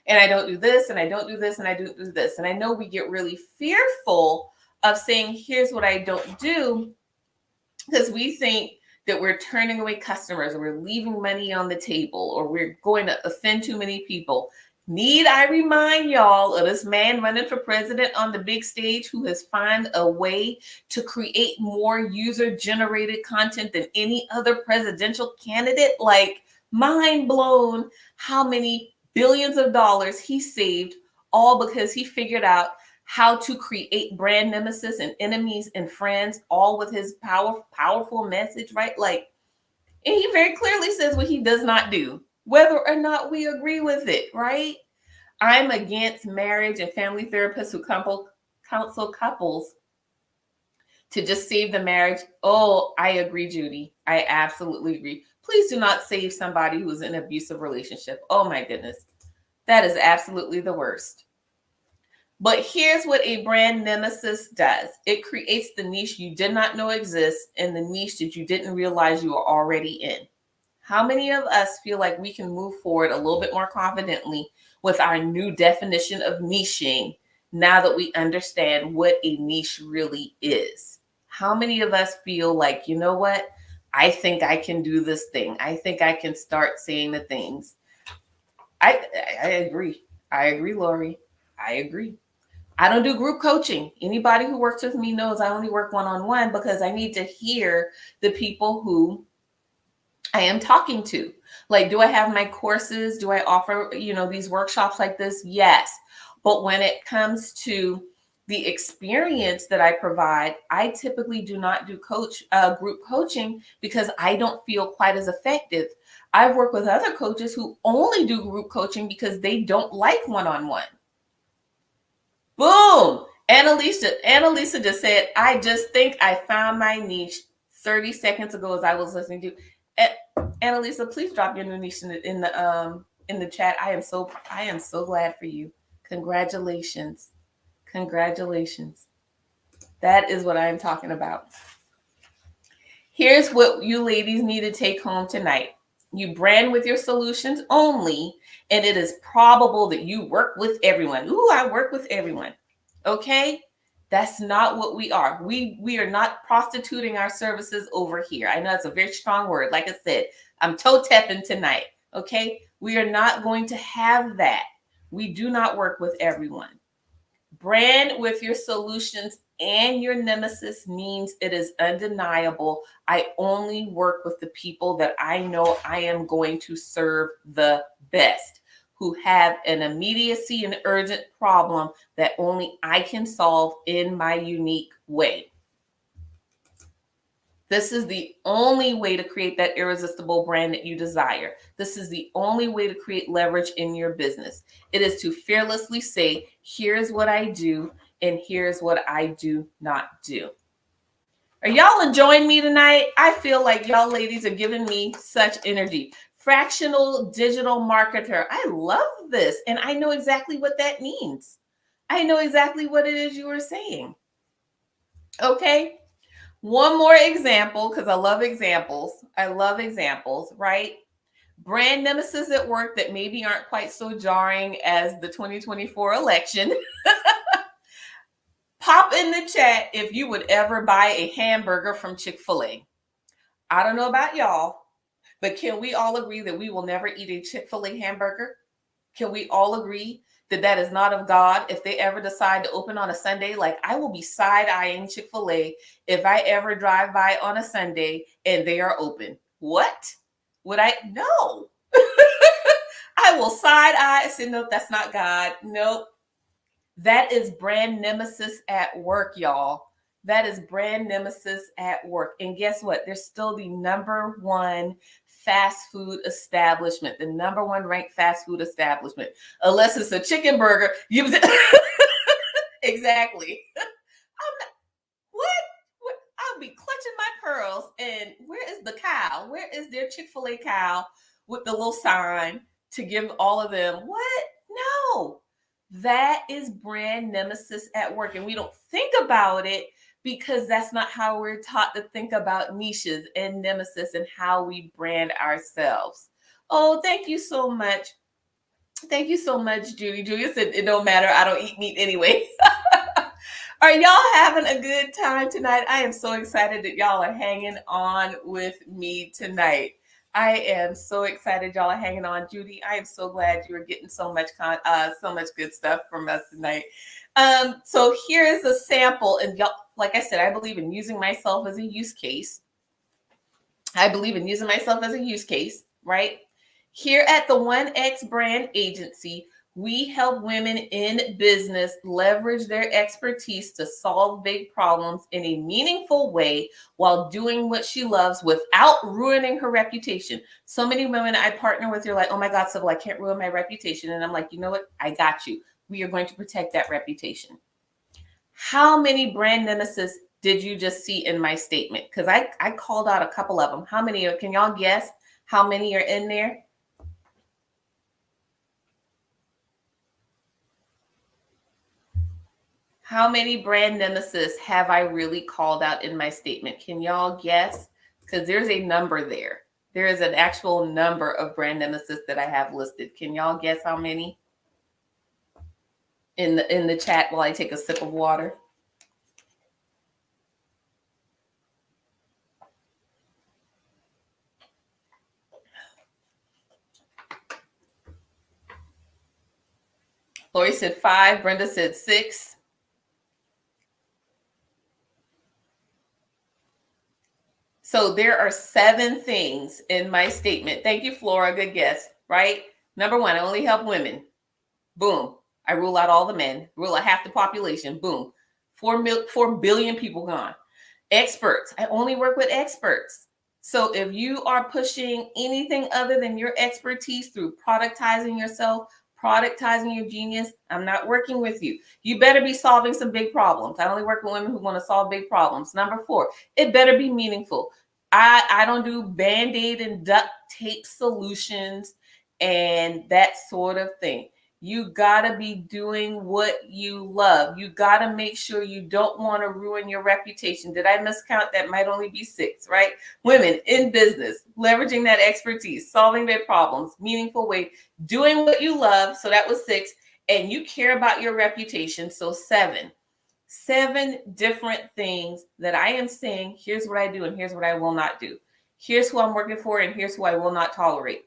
And I don't do this, and I don't do this, and I do this. And I know we get really fearful of saying, here's what I don't do, because we think that we're turning away customers, or we're leaving money on the table, or we're going to offend too many people. Need I remind y'all of this man running for president on the big stage who has found a way to create more user-generated content than any other presidential candidate? Like, mind blown how many billions of dollars he saved, all because he figured out how to create brand nemesis and enemies and friends, all with his powerful message, right? Like, and he very clearly says what he does not do, whether or not we agree with it, right? I'm against marriage and family therapists who counsel couples to just save the marriage. Oh, I agree, Judy. I absolutely agree. Please do not save somebody who is in an abusive relationship. Oh my goodness. That is absolutely the worst. But here's what a brand nemesis does. It creates the niche you did not know exists and the niche that you didn't realize you were already in. How many of us feel like we can move forward a little bit more confidently with our new definition of niching now that we understand what a niche really is? How many of us feel like, you know what? I think I can do this thing. I think I can start saying the things. I agree. I agree, Lori. I agree. I don't do group coaching. Anybody who works with me knows I only work one-on-one because I need to hear the people who I am talking to. Like, do I have my courses? Do I offer, these workshops like this? Yes. But when it comes to the experience that I provide, I typically do not do group coaching because I don't feel quite as effective. I've worked with other coaches who only do group coaching because they don't like one-on-one. Boom. Annalisa just said, I just think I found my niche 30 seconds ago as I was listening to. Annalisa, please drop your new niche in the chat. I am so glad for you. Congratulations. Congratulations. That is what I am talking about. Here's what you ladies need to take home tonight. You brand with your solutions only, and it is probable that you work with everyone. Ooh, I work with everyone. Okay? That's not what we are. We are not prostituting our services over here. I know it's a very strong word. Like I said, I'm toe-tapping tonight. Okay? We are not going to have that. We do not work with everyone. Brand with your solutions and your nemesis means it is undeniable. I only work with the people that I know I am going to serve the best, who have an immediacy and urgent problem that only I can solve in my unique way. This is the only way to create that irresistible brand that you desire. This is the only way to create leverage in your business. It is to fearlessly say, here's what I do, and here's what I do not do. Are y'all enjoying me tonight? I feel like y'all ladies are giving me such energy. Fractional digital marketer. I love this. And I know exactly what that means. I know exactly what it is you are saying. Okay. One more example, because I love examples. I love examples, right? Brand nemesis at work that maybe aren't quite so jarring as the 2024 election. Pop in the chat if you would ever buy a hamburger from Chick-fil-A. I don't know about y'all, but can we all agree that we will never eat a Chick-fil-A hamburger? Can we all agree that that is not of God? If they ever decide to open on a Sunday, like I will be side-eyeing Chick-fil-A if I ever drive by on a Sunday and they are open. What? Would I? No. I will side-eye, say, nope, that's not God. Nope. That is brand nemesis at work, y'all. That is brand nemesis at work. And guess what? They're still the number one fast food establishment, the number one ranked fast food establishment. Unless it's a chicken burger. Exactly. What? I'll be clutching my pearls. And where is the cow? Where is their Chick-fil-A cow with the little sign to give all of them? What? No. That is brand nemesis at work. And we don't think about it because that's not how we're taught to think about niches and nemesis and how we brand ourselves. Oh, thank you so much. Thank you so much, Judy. Julia said it don't matter. I don't eat meat anyway. Are y'all having a good time tonight? I am so excited that y'all are hanging on with me tonight. I am so excited y'all are hanging on. Judy, I am so glad you are getting so much good stuff from us tonight. So here is a sample, and y'all, like I said, I believe in using myself as a use case. Right? Here at the 1X Brand Agency, we help women in business leverage their expertise to solve big problems in a meaningful way while doing what she loves without ruining her reputation. So many women I partner with, you're like, oh my God, Sybil, I can't ruin my reputation. And I'm like, you know what? I got you. We are going to protect that reputation. How many brand nemesis did you just see in my statement? Because I called out a couple of them. How many? Can y'all guess how many are in there? How many brand nemesis have I really called out in my statement? Can y'all guess? Because there's a number there. There is an actual number of brand nemesis that I have listed. Can y'all guess how many? In the chat while I take a sip of water. Lori said 5. Brenda said 6. So there are 7 things in my statement. Thank you, Flora. Good guess, right? Number 1, I only help women. Boom. I rule out all the men. Rule out half the population. Boom. 4 billion people gone. Experts. I only work with experts. So if you are pushing anything other than your expertise through productizing yourself, productizing your genius, I'm not working with you. You better be solving some big problems. I only work with women who want to solve big problems. Number 4, it better be meaningful. I don't do Band-Aid and duct tape solutions and that sort of thing. You gotta be doing what you love. You gotta make sure you don't want to ruin your reputation. Did I miscount? That might only be 6, right? Women in business, leveraging that expertise, solving their problems, meaningful way, doing what you love. So that was 6. And you care about your reputation. So 7. 7 different things that I am saying, here's what I do and here's what I will not do. Here's who I'm working for and here's who I will not tolerate.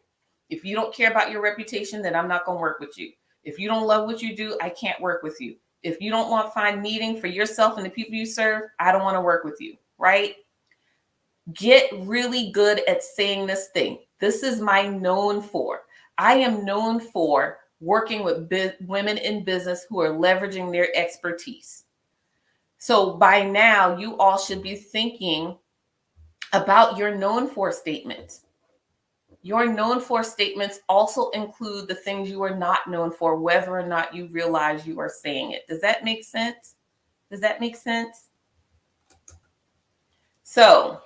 If you don't care about your reputation, then I'm not going to work with you. If you don't love what you do, I can't work with you. If you don't want to find meaning for yourself and the people you serve, I don't want to work with you, right? Get really good at saying this thing. This is my known for. I am known for working with women in business who are leveraging their expertise. So by now, you all should be thinking about your known for statements. Your known for statements also include the things you are not known for, whether or not you realize you are saying it. Does that make sense? Does that make sense? So,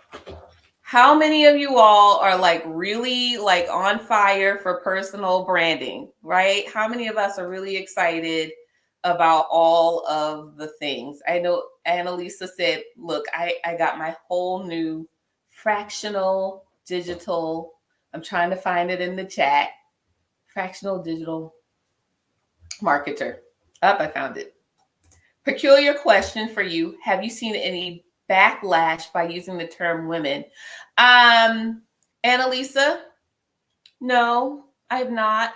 how many of you all are like really like on fire for personal branding, right? How many of us are really excited about all of the things? I know Annalisa said, look, I got my whole new fractional digital, I'm trying to find it in the chat, fractional digital marketer. Up, I found it. Peculiar question for you. Have you seen any backlash by using the term women? Annalisa, no, I have not,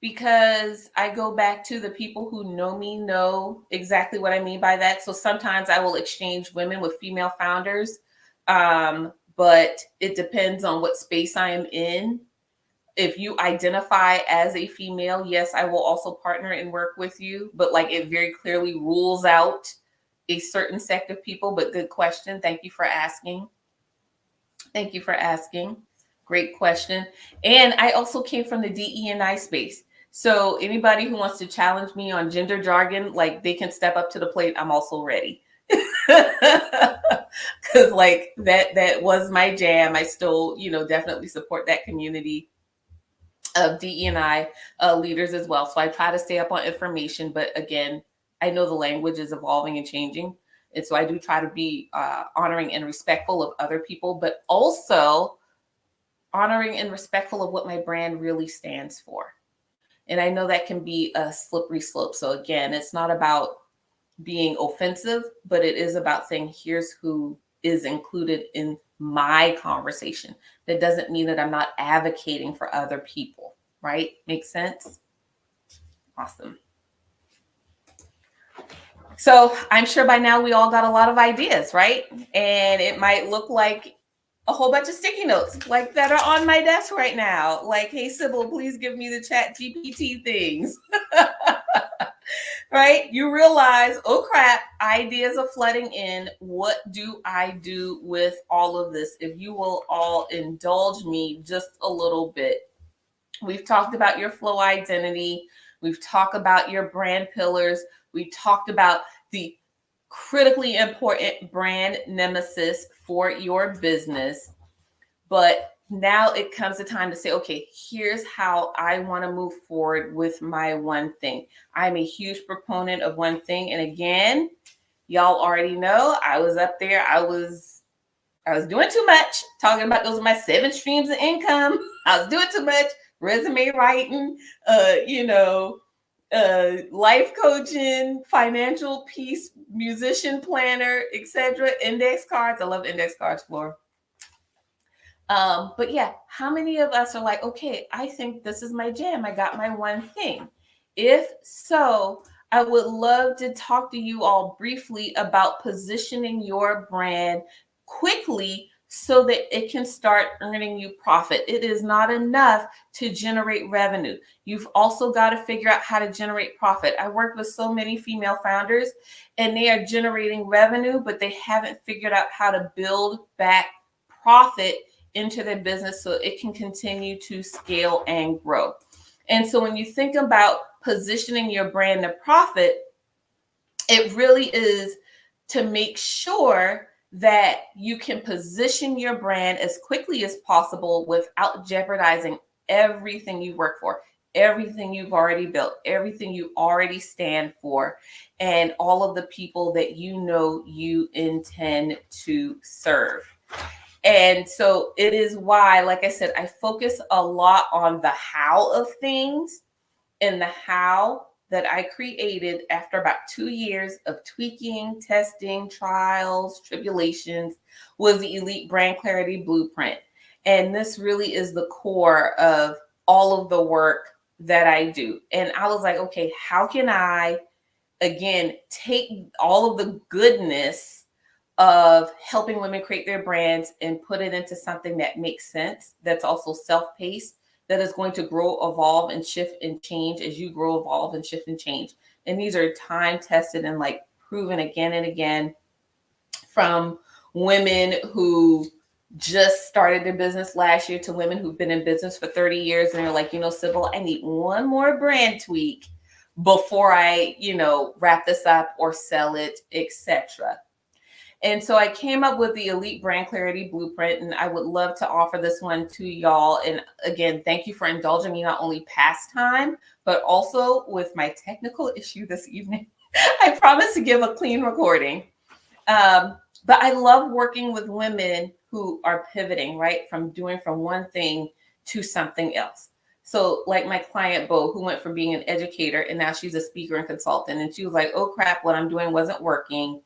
because I go back to the people who know me know exactly what I mean by that. So sometimes I will exchange women with female founders, but it depends on what space I am in. If you identify as a female, yes, I will also partner and work with you, but like it very clearly rules out a certain sect of people. But good question. Thank you for asking. Thank you for asking. Great question. And I also came from the DE&I space. So anybody who wants to challenge me on gender jargon, like they can step up to the plate. I'm also ready. Because like that was my jam. I still, definitely support that community of DE&I leaders as well. So I try to stay up on information, but again, I know the language is evolving and changing. And so I do try to be honoring and respectful of other people, but also honoring and respectful of what my brand really stands for. And I know that can be a slippery slope. So again, it's not about being offensive, but it is about saying, here's who is included in my conversation. That doesn't mean that I'm not advocating for other people, right? Makes sense? Awesome. So I'm sure by now we all got a lot of ideas, right? And it might look like a whole bunch of sticky notes like that are on my desk right now. Like, hey, Sybil, please give me the chat GPT things. Right? You realize, oh crap, ideas are flooding in. What do I do with all of this? If you will all indulge me just a little bit. We've talked about your flow identity. We've talked about your brand pillars. We talked about the critically important brand nemesis for your business. But now it comes the time to say, okay, here's how I want to move forward with my one thing. I'm a huge proponent of one thing. And again, y'all already know I was up there. I was doing too much, talking about those are my 7 streams of income. I was doing too much resume writing, life coaching, financial peace, musician planner, etc. Index cards. I love index cards, Flora. But yeah, how many of us are like, okay, I think this is my jam. I got my one thing. If so, I would love to talk to you all briefly about positioning your brand quickly so that it can start earning you profit. It is not enough to generate revenue. You've also got to figure out how to generate profit. I worked with so many female founders and they are generating revenue, but they haven't figured out how to build back profit into their business so it can continue to scale and grow. And so when you think about positioning your brand to profit, it really is to make sure that you can position your brand as quickly as possible without jeopardizing everything you work for, everything you've already built, everything you already stand for, and all of the people that you intend to serve. And so it is why, like I said, I focus a lot on the how of things, and the how that I created after about 2 years of tweaking, testing, trials, tribulations was the Elite Brand Clarity Blueprint. And this really is the core of all of the work that I do. And I was like, okay, how can I again, take all of the goodness of helping women create their brands and put it into something that makes sense, that's also self-paced, that is going to grow, evolve, and shift and change as you grow, evolve, and shift and change. And these are time tested and like proven again and again from women who just started their business last year to women who've been in business for 30 years and they're like, Sybil, I need one more brand tweak before I, wrap this up or sell it, etc. And so I came up with the Elite Brand Clarity Blueprint, and I would love to offer this one to y'all. And again, thank you for indulging me not only past time, but also with my technical issue this evening. I promise to give a clean recording. But I love working with women who are pivoting, right? From one thing to something else. So like my client, Bo, who went from being an educator and now she's a speaker and consultant. And she was like, oh crap, what I'm doing wasn't working.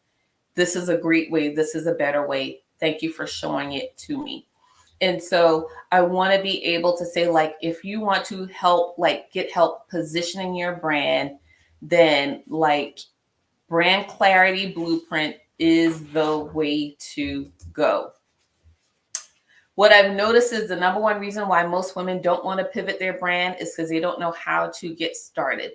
This is a great way. This is a better way. Thank you for showing it to me. And so I want to be able to say, like, if you want to get help positioning your brand, then like Brand Clarity Blueprint is the way to go. What I've noticed is the number one reason why most women don't want to pivot their brand is because they don't know how to get started.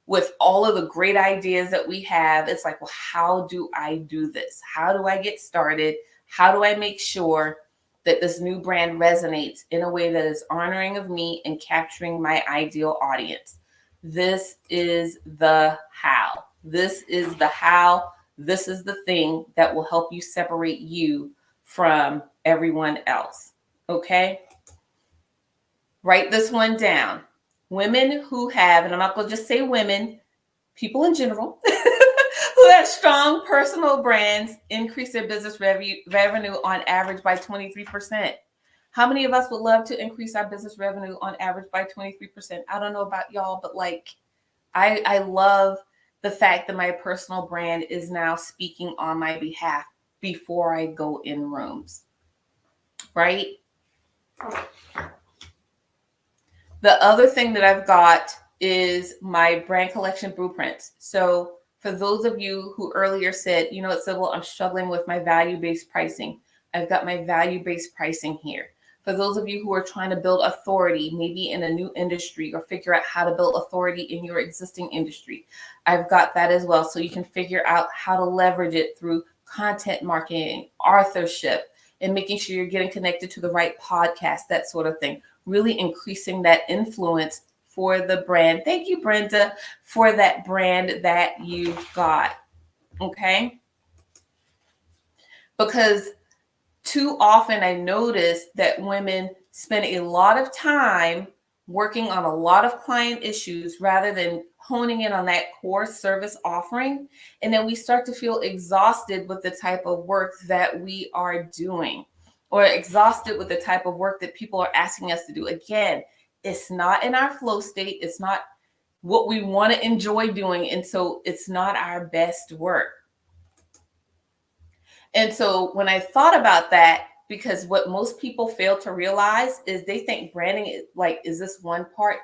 With all of the great ideas that we have, it's like, well, how do I do this? How do I get started? How do I make sure that this new brand resonates in a way that is honoring of me and capturing my ideal audience? This is the how. This is the how. This is the thing that will help you separate you from everyone else. Okay? Write this one down. Women who have, and I'm not going to just say women, people in general, who have strong personal brands increase their business revenue on average by 23%. How many of us would love to increase our business revenue on average by 23%? I don't know about y'all, but like, I love the fact that my personal brand is now speaking on my behalf before I go in rooms, right? The other thing that I've got is my brand collection blueprints. So for those of you who earlier said, Sybil, I'm struggling with my value-based pricing. I've got my value-based pricing here. For those of you who are trying to build authority, maybe in a new industry, or figure out how to build authority in your existing industry, I've got that as well. So you can figure out how to leverage it through content marketing, authorship, and making sure you're getting connected to the right podcast, that sort of thing. Really increasing that influence for the brand. Thank you, Brenda, for that brand that you've got. Okay? Because too often I notice that women spend a lot of time working on a lot of client issues rather than honing in on that core service offering. And then we start to feel exhausted with the type of work that we are doing, or exhausted with the type of work that people are asking us to do. Again, it's not in our flow state. It's not what we want to enjoy doing. And so it's not our best work. And so when I thought about that, because what most people fail to realize is they think branding is this one part.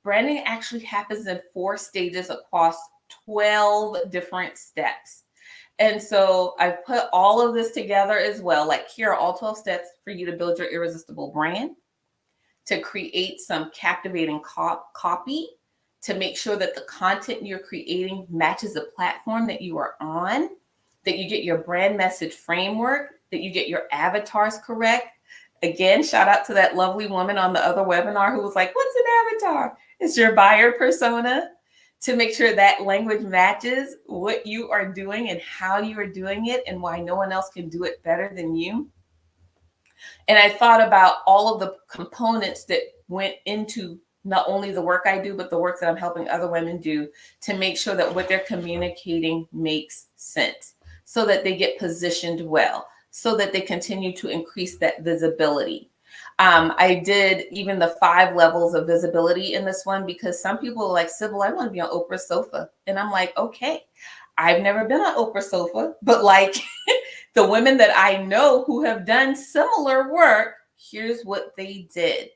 Branding actually happens in 4 stages across 12 different steps. And so I've put all of this together as well. Like, here are all 12 steps for you to build your irresistible brand, to create some captivating copy, to make sure that the content you're creating matches the platform that you are on, that you get your brand message framework, that you get your avatars correct. Again, shout out to that lovely woman on the other webinar who was like, what's an avatar? It's your buyer persona. To make sure that language matches what you are doing and how you are doing it and why no one else can do it better than you. And I thought about all of the components that went into not only the work I do, but the work that I'm helping other women do to make sure that what they're communicating makes sense, so that they get positioned well, so that they continue to increase that visibility. I did even the 5 levels of visibility in this one, because some people are like, Sybil, I want to be on Oprah's sofa. And I'm like, okay, I've never been on Oprah's sofa, but like the women that I know who have done similar work, here's what they did.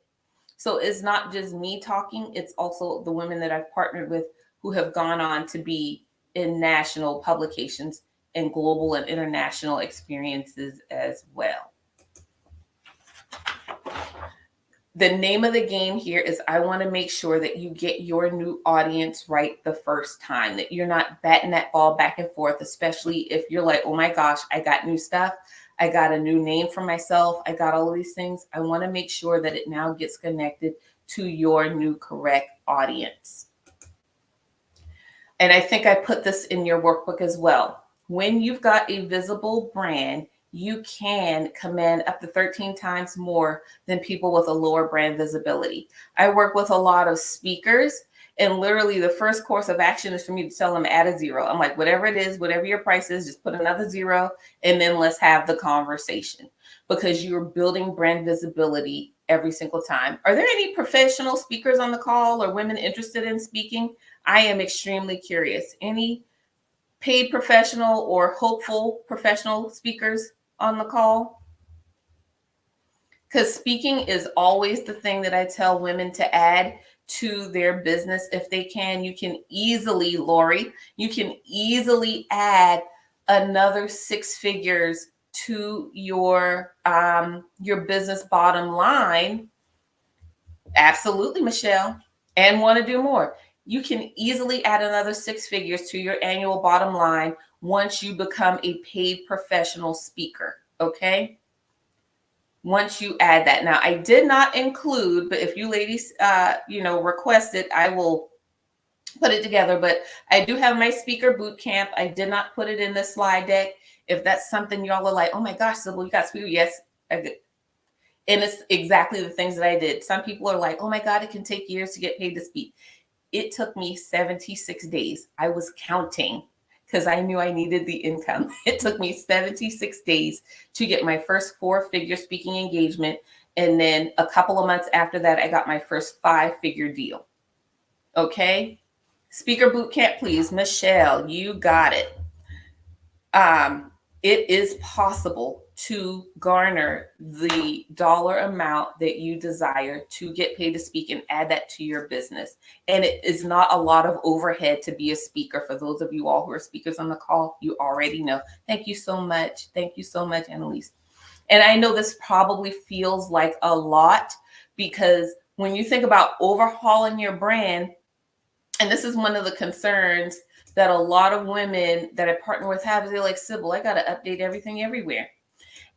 So it's not just me talking, it's also the women that I've partnered with who have gone on to be in national publications and global and international experiences as well. The name of the game here is I want to make sure that you get your new audience right the first time, that you're not batting that ball back and forth, especially if you're like, oh my gosh, I got new stuff. I got a new name for myself. I got all of these things. I want to make sure that it now gets connected to your new correct audience. And I think I put this in your workbook as well. When you've got a visible brand, you can command up to 13 times more than people with a lower brand visibility. I work with a lot of speakers, and literally the first course of action is for me to tell them add a zero. I'm like, whatever it is, whatever your price is, just put another zero, and then let's have the conversation, because you're building brand visibility every single time. Are there any professional speakers on the call or women interested in speaking? I am extremely curious. Any paid professional or hopeful professional speakers on the call? Because speaking is always the thing that I tell women to add to their business if they can. You can easily, Lori, you can easily add another 6 figures to your business bottom line. Absolutely, Michelle. And want to do more. You can easily add another 6 figures to your annual bottom line once you become a paid professional speaker. Okay. Once you add that. Now, I did not include, but if you ladies, request it, I will put it together. But I do have my speaker boot camp. I did not put it in the slide deck. If that's something y'all are like, oh my gosh, Sybil, you got speaker? Yes, I did. And it's exactly the things that I did. Some people are like, oh my God, it can take years to get paid to speak. It took me 76 days. I was counting because I knew I needed the income. It took me 76 days to get my first 4-figure speaking engagement. And then a couple of months after that, I got my first 5-figure deal. Okay. Speaker boot camp, please. Michelle, you got it. It is possible to garner the dollar amount that you desire to get paid to speak and add that to your business. And it is not a lot of overhead to be a speaker. For those of you all who are speakers on the call, you already know. Thank you so much. Thank you so much, Annalise. And I know this probably feels like a lot, because when you think about overhauling your brand, and this is one of the concerns that a lot of women that I partner with have, is they're like, Sybil, I got to update everything everywhere.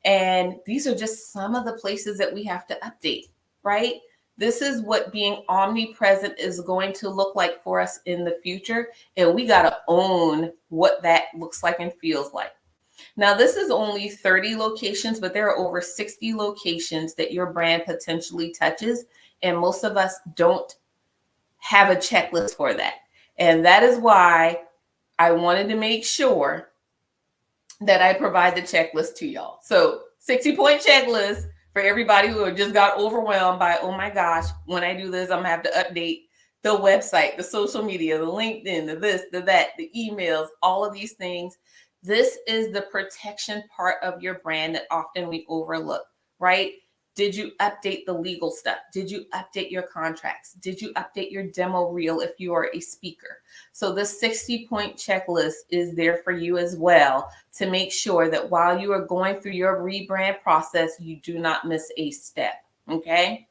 And these are just some of the places that we have to update, right? This is what being omnipresent is going to look like for us in the future. And we got to own what that looks like and feels like. Now, this is only 30 locations, but there are over 60 locations that your brand potentially touches. And most of us don't have a checklist for that. And that is why I wanted to make sure that I provide the checklist to y'all. So 60-point checklist for everybody who just got overwhelmed by, oh my gosh, when I do this, I'm gonna have to update the website, the social media, the LinkedIn, the this, the that, the emails, all of these things. This is the protection part of your brand that often we overlook, right? Did you update the legal stuff? Did you update your contracts? Did you update your demo reel if you are a speaker? So this 60-point checklist is there for you as well, to make sure that while you are going through your rebrand process, you do not miss a step, okay?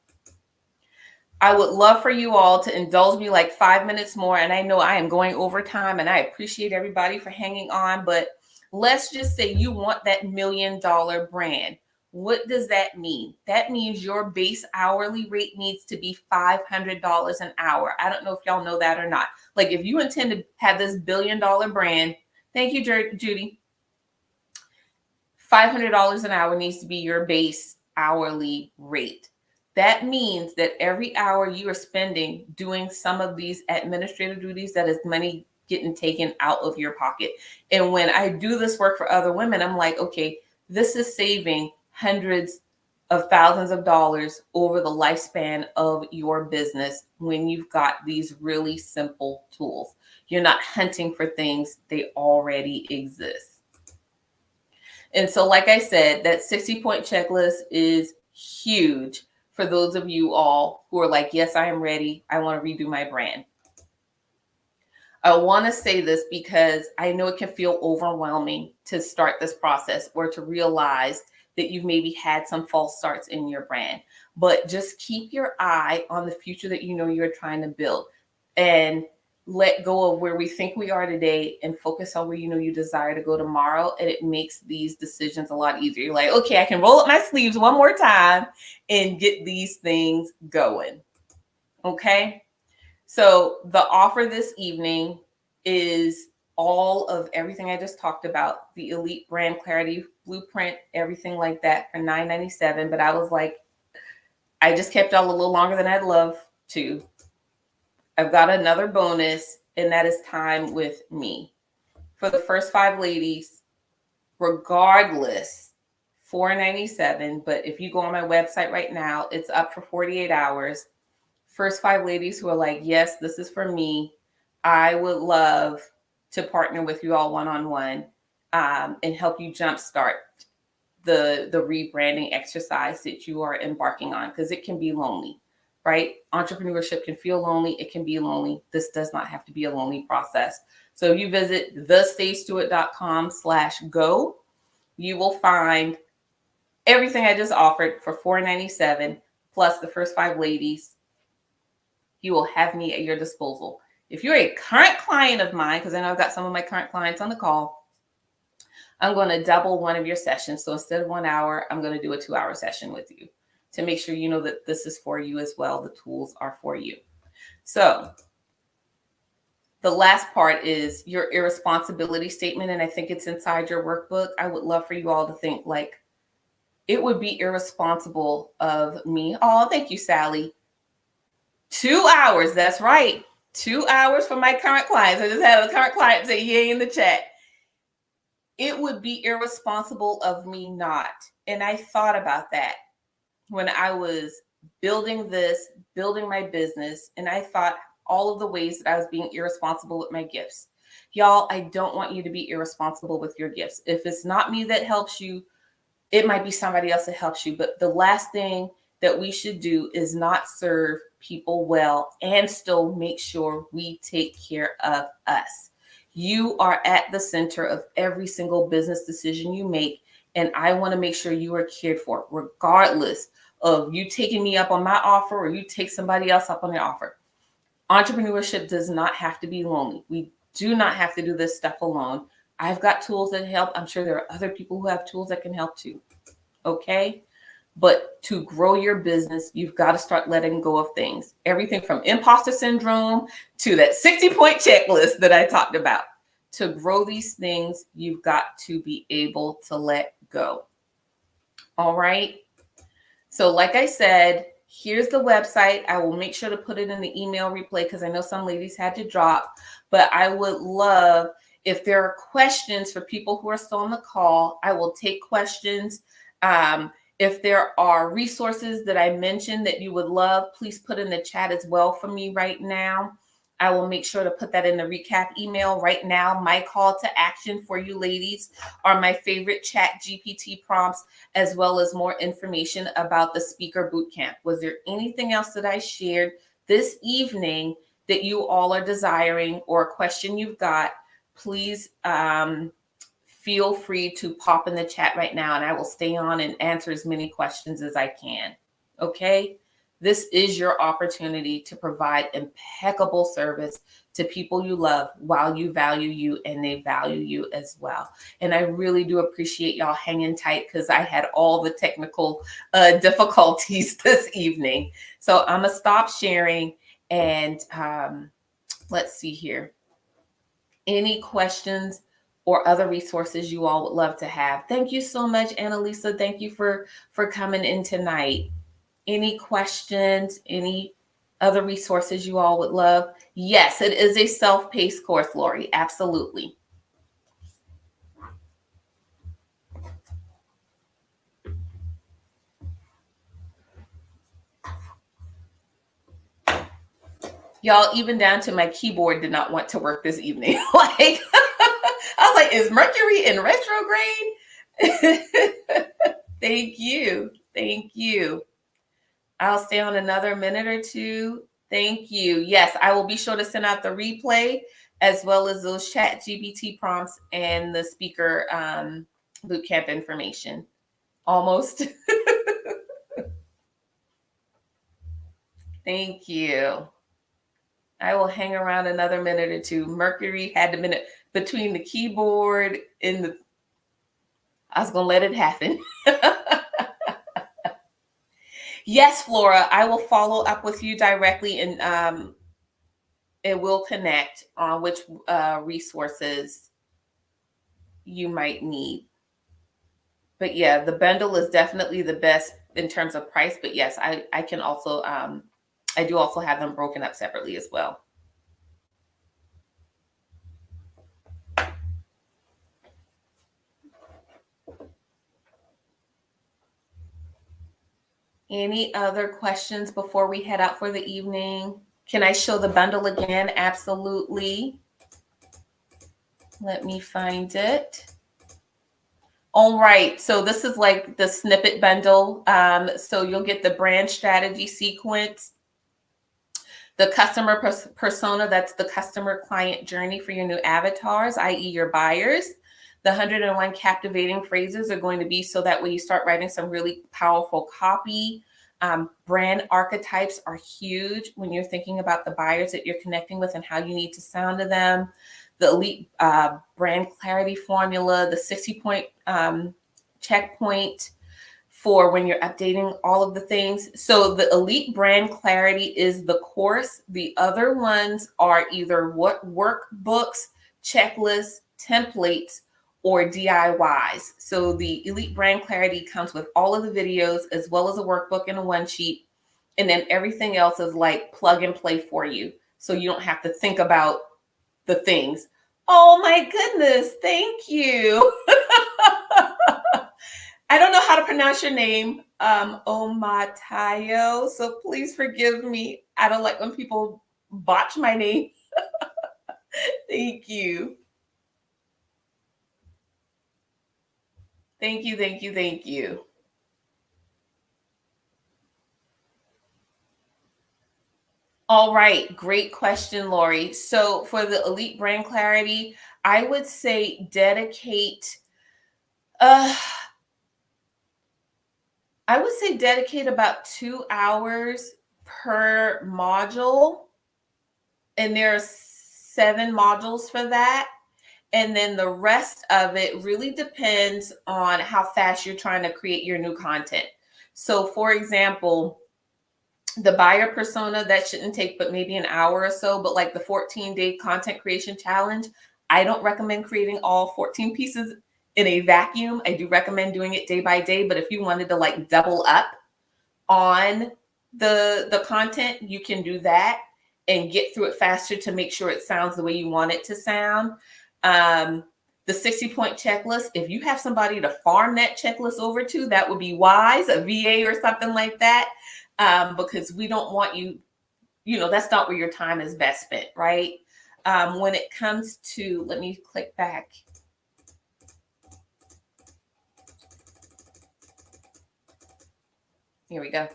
I would love for you all to indulge me like 5 minutes more. And I know I am going over time, and I appreciate everybody for hanging on, but let's just say you want that $1 million brand. What does that mean? That means your base hourly rate needs to be $500 an hour. I don't know if y'all know that or not. Like, if you intend to have this $1 billion brand, thank you, Judy. $500 an hour needs to be your base hourly rate. That means that every hour you are spending doing some of these administrative duties, that is money getting taken out of your pocket. And when I do this work for other women, I'm like, okay, this is saving hundreds of thousands of dollars over the lifespan of your business when you've got these really simple tools. You're not hunting for things, they already exist. And so, like I said, that 60-point checklist is huge for those of you all who are like, yes, I am ready. I want to redo my brand. I want to say this because I know it can feel overwhelming to start this process or to realize that you've maybe had some false starts in your brand. But just keep your eye on the future that you know you're trying to build, and let go of where we think we are today and focus on where you know you desire to go tomorrow. And it makes these decisions a lot easier. You're like, okay, I can roll up my sleeves one more time and get these things going. Okay. So the offer this evening is all of everything I just talked about, the Elite Brand Clarity Blueprint, everything like that for $9.97. But I was like, I just kept y'all a little longer than I'd love to. I've got another bonus, and that is time with me. For the first 5 ladies, regardless, $4.97. But if you go on my website right now, it's up for 48 hours. First 5 ladies who are like, yes, this is for me. I would love to partner with you all one-on-one and help you jumpstart the rebranding exercise that you are embarking on, because it can be lonely, right? Entrepreneurship can feel lonely. It can be lonely. This does not have to be a lonely process. So if you visit thestaystuart.com/go, you will find everything I just offered for $4.97 plus the first 5 ladies. You will have me at your disposal. If you're a current client of mine, because I know I've got some of my current clients on the call, I'm going to double one of your sessions. So instead of 1 hour, I'm going to do a 2-hour session with you to make sure you know that this is for you as well. The tools are for you. So the last part is your irresponsibility statement. And I think it's inside your workbook. I would love for you all to think like, it would be irresponsible of me. Oh, thank you, Sally. 2 hours. That's right. 2 hours for my current clients. I just had a current client say yay in the chat. It would be irresponsible of me not. And I thought about that when I was building my business. And I thought all of the ways that I was being irresponsible with my gifts. Y'all, I don't want you to be irresponsible with your gifts. If it's not me that helps you, it might be somebody else that helps you. But the last thing that we should do is not serve people well and still make sure we take care of us. You are at the center of every single business decision you make. And I want to make sure you are cared for, regardless of you taking me up on my offer or you take somebody else up on their offer. Entrepreneurship does not have to be lonely. We do not have to do this stuff alone. I've got tools that help. I'm sure there are other people who have tools that can help too. Okay? But to grow your business, you've got to start letting go of things. Everything from imposter syndrome to that 60-point checklist that I talked about. To grow these things, you've got to be able to let go. All right? So like I said, here's the website. I will make sure to put it in the email replay because I know some ladies had to drop. But I would love if there are questions for people who are still on the call. I will take questions. If there are resources that I mentioned that you would love, please put in the chat as well for me right now. I will make sure to put that in the recap email right now. My call to action for you ladies are my favorite chat GPT prompts, as well as more information about the speaker bootcamp. Was there anything else that I shared this evening that you all are desiring or a question you've got? Please feel free to pop in the chat right now and I will stay on and answer as many questions as I can. Okay? This is your opportunity to provide impeccable service to people you love while you value you and they value you as well. And I really do appreciate y'all hanging tight because I had all the technical difficulties this evening. So I'm going to stop sharing and let's see here. Any questions or other resources you all would love to have? Thank you so much, Annalisa. Thank you for coming in tonight. Any questions, any other resources you all would love? Yes, it is a self-paced course, Lori. Absolutely. Y'all, even down to my keyboard did not want to work this evening. Like, I was like, is Mercury in retrograde? Thank you. Thank you. I'll stay on another minute or two. Thank you. Yes, I will be sure to send out the replay as well as those chat GPT prompts and the speaker bootcamp information. Almost. Thank you. I will hang around another minute or two. Mercury had the minute between the keyboard and the, I was going to let it happen. Yes, Flora, I will follow up with you directly, and it will connect on which resources you might need. But yeah, the bundle is definitely the best in terms of price. But yes, I can also, I do also have them broken up separately as well. Any other questions before we head out for the evening? Can I show the bundle again? Absolutely. Let me find it. All right, so this is like the snippet bundle. So you'll get the brand strategy sequence, the customer persona, that's the customer client journey for your new avatars, i.e. your buyers. The 101 captivating phrases are going to be so that when you start writing some really powerful copy. Brand archetypes are huge when you're thinking about the buyers that you're connecting with and how you need to sound to them. The elite brand clarity formula, the 60-point checkpoint for when you're updating all of the things. So the elite brand clarity is the course. The other ones are either what workbooks, checklists, templates, or DIYs. So the elite brand clarity comes with all of the videos as well as a workbook and a one sheet. And then everything else is like plug and play for you. So you don't have to think about the things. Oh my goodness. Thank you. I don't know how to pronounce your name, Omatayo. So please forgive me. I don't like when people botch my name. Thank you. Thank you, thank you, thank you. All right, great question, Lori. So for the elite brand clarity, I would say dedicate, I would say dedicate about 2 hours per module. And there are 7 modules for that. And then the rest of it really depends on how fast you're trying to create your new content. So for example, the buyer persona, that shouldn't take but maybe an hour or so, but like the 14-day content creation challenge, I don't recommend creating all 14 pieces in a vacuum. I do recommend doing it day by day, but if you wanted to like double up on the content, you can do that and get through it faster to make sure it sounds the way you want it to sound. The 60-point checklist, if you have somebody to farm that checklist over to, that would be wise, a VA or something like that. Because we don't want you, that's not where your time is best spent, right? When it comes to, let me click back. Here we go.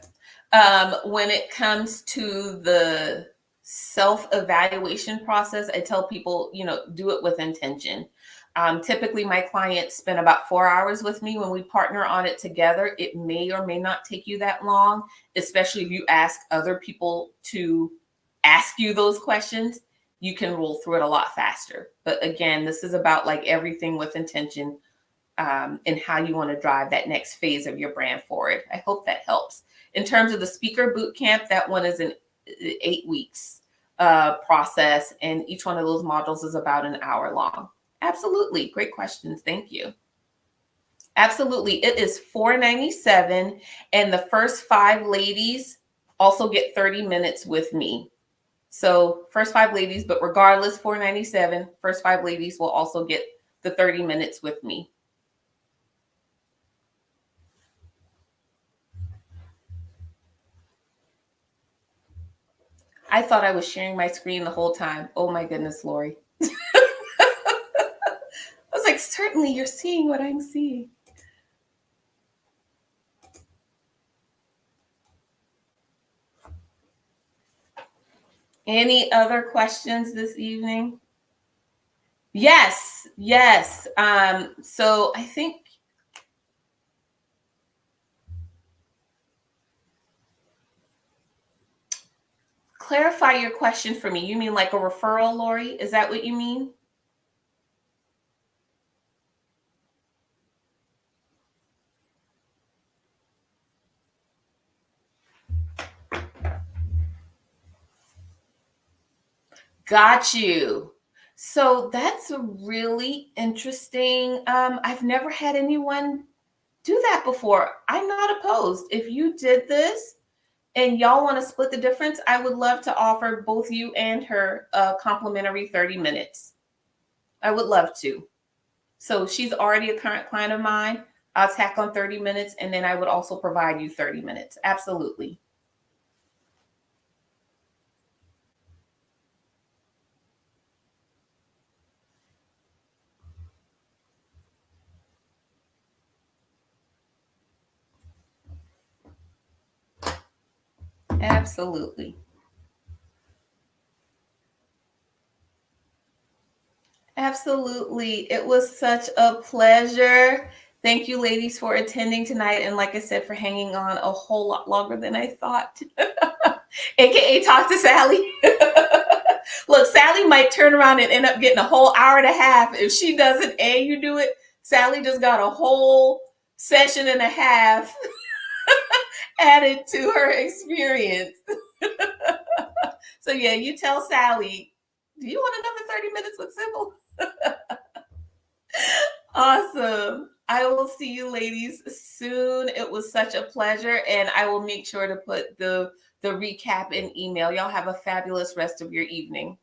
When it comes to the self-evaluation process, I tell people, do it with intention. Typically, my clients spend about 4 hours with me. When we partner on it together, it may or may not take you that long, especially if you ask other people to ask you those questions. You can roll through it a lot faster. But again, this is about like everything with intention, and how you want to drive that next phase of your brand forward. I hope that helps. In terms of the speaker boot camp, that one is an 8 weeks process, and each one of those modules is about an hour long. Absolutely. Great questions. Thank you. Absolutely. It is $497, and the first 5 ladies also get 30 minutes with me. So first 5 ladies, but regardless, $497, first 5 ladies will also get the 30 minutes with me. I thought I was sharing my screen the whole time. Oh my goodness, Lori. I was like, certainly you're seeing what I'm seeing. Any other questions this evening? Yes, yes. So I think clarify your question for me. You mean like a referral, Lori? Is that what you mean? Got you. So that's really interesting. I've never had anyone do that before. I'm not opposed. If you did this and y'all want to split the difference, I would love to offer both you and her a complimentary 30 minutes. I would love to. So she's already a current client of mine. I'll tack on 30 minutes and then I would also provide you 30 minutes. Absolutely. Absolutely. Absolutely. It was such a pleasure. Thank you, ladies, for attending tonight. And like I said, for hanging on a whole lot longer than I thought. AKA talk to Sally. Look, Sally might turn around and end up getting a whole hour and a half. If she doesn't, and you do it, Sally just got a whole session and a half added to her experience. So yeah, you tell Sally, do you want another 30 minutes with Sybil? Awesome. I will see you ladies soon. It was such a pleasure, and I will make sure to put the recap in email. Y'all have a fabulous rest of your evening.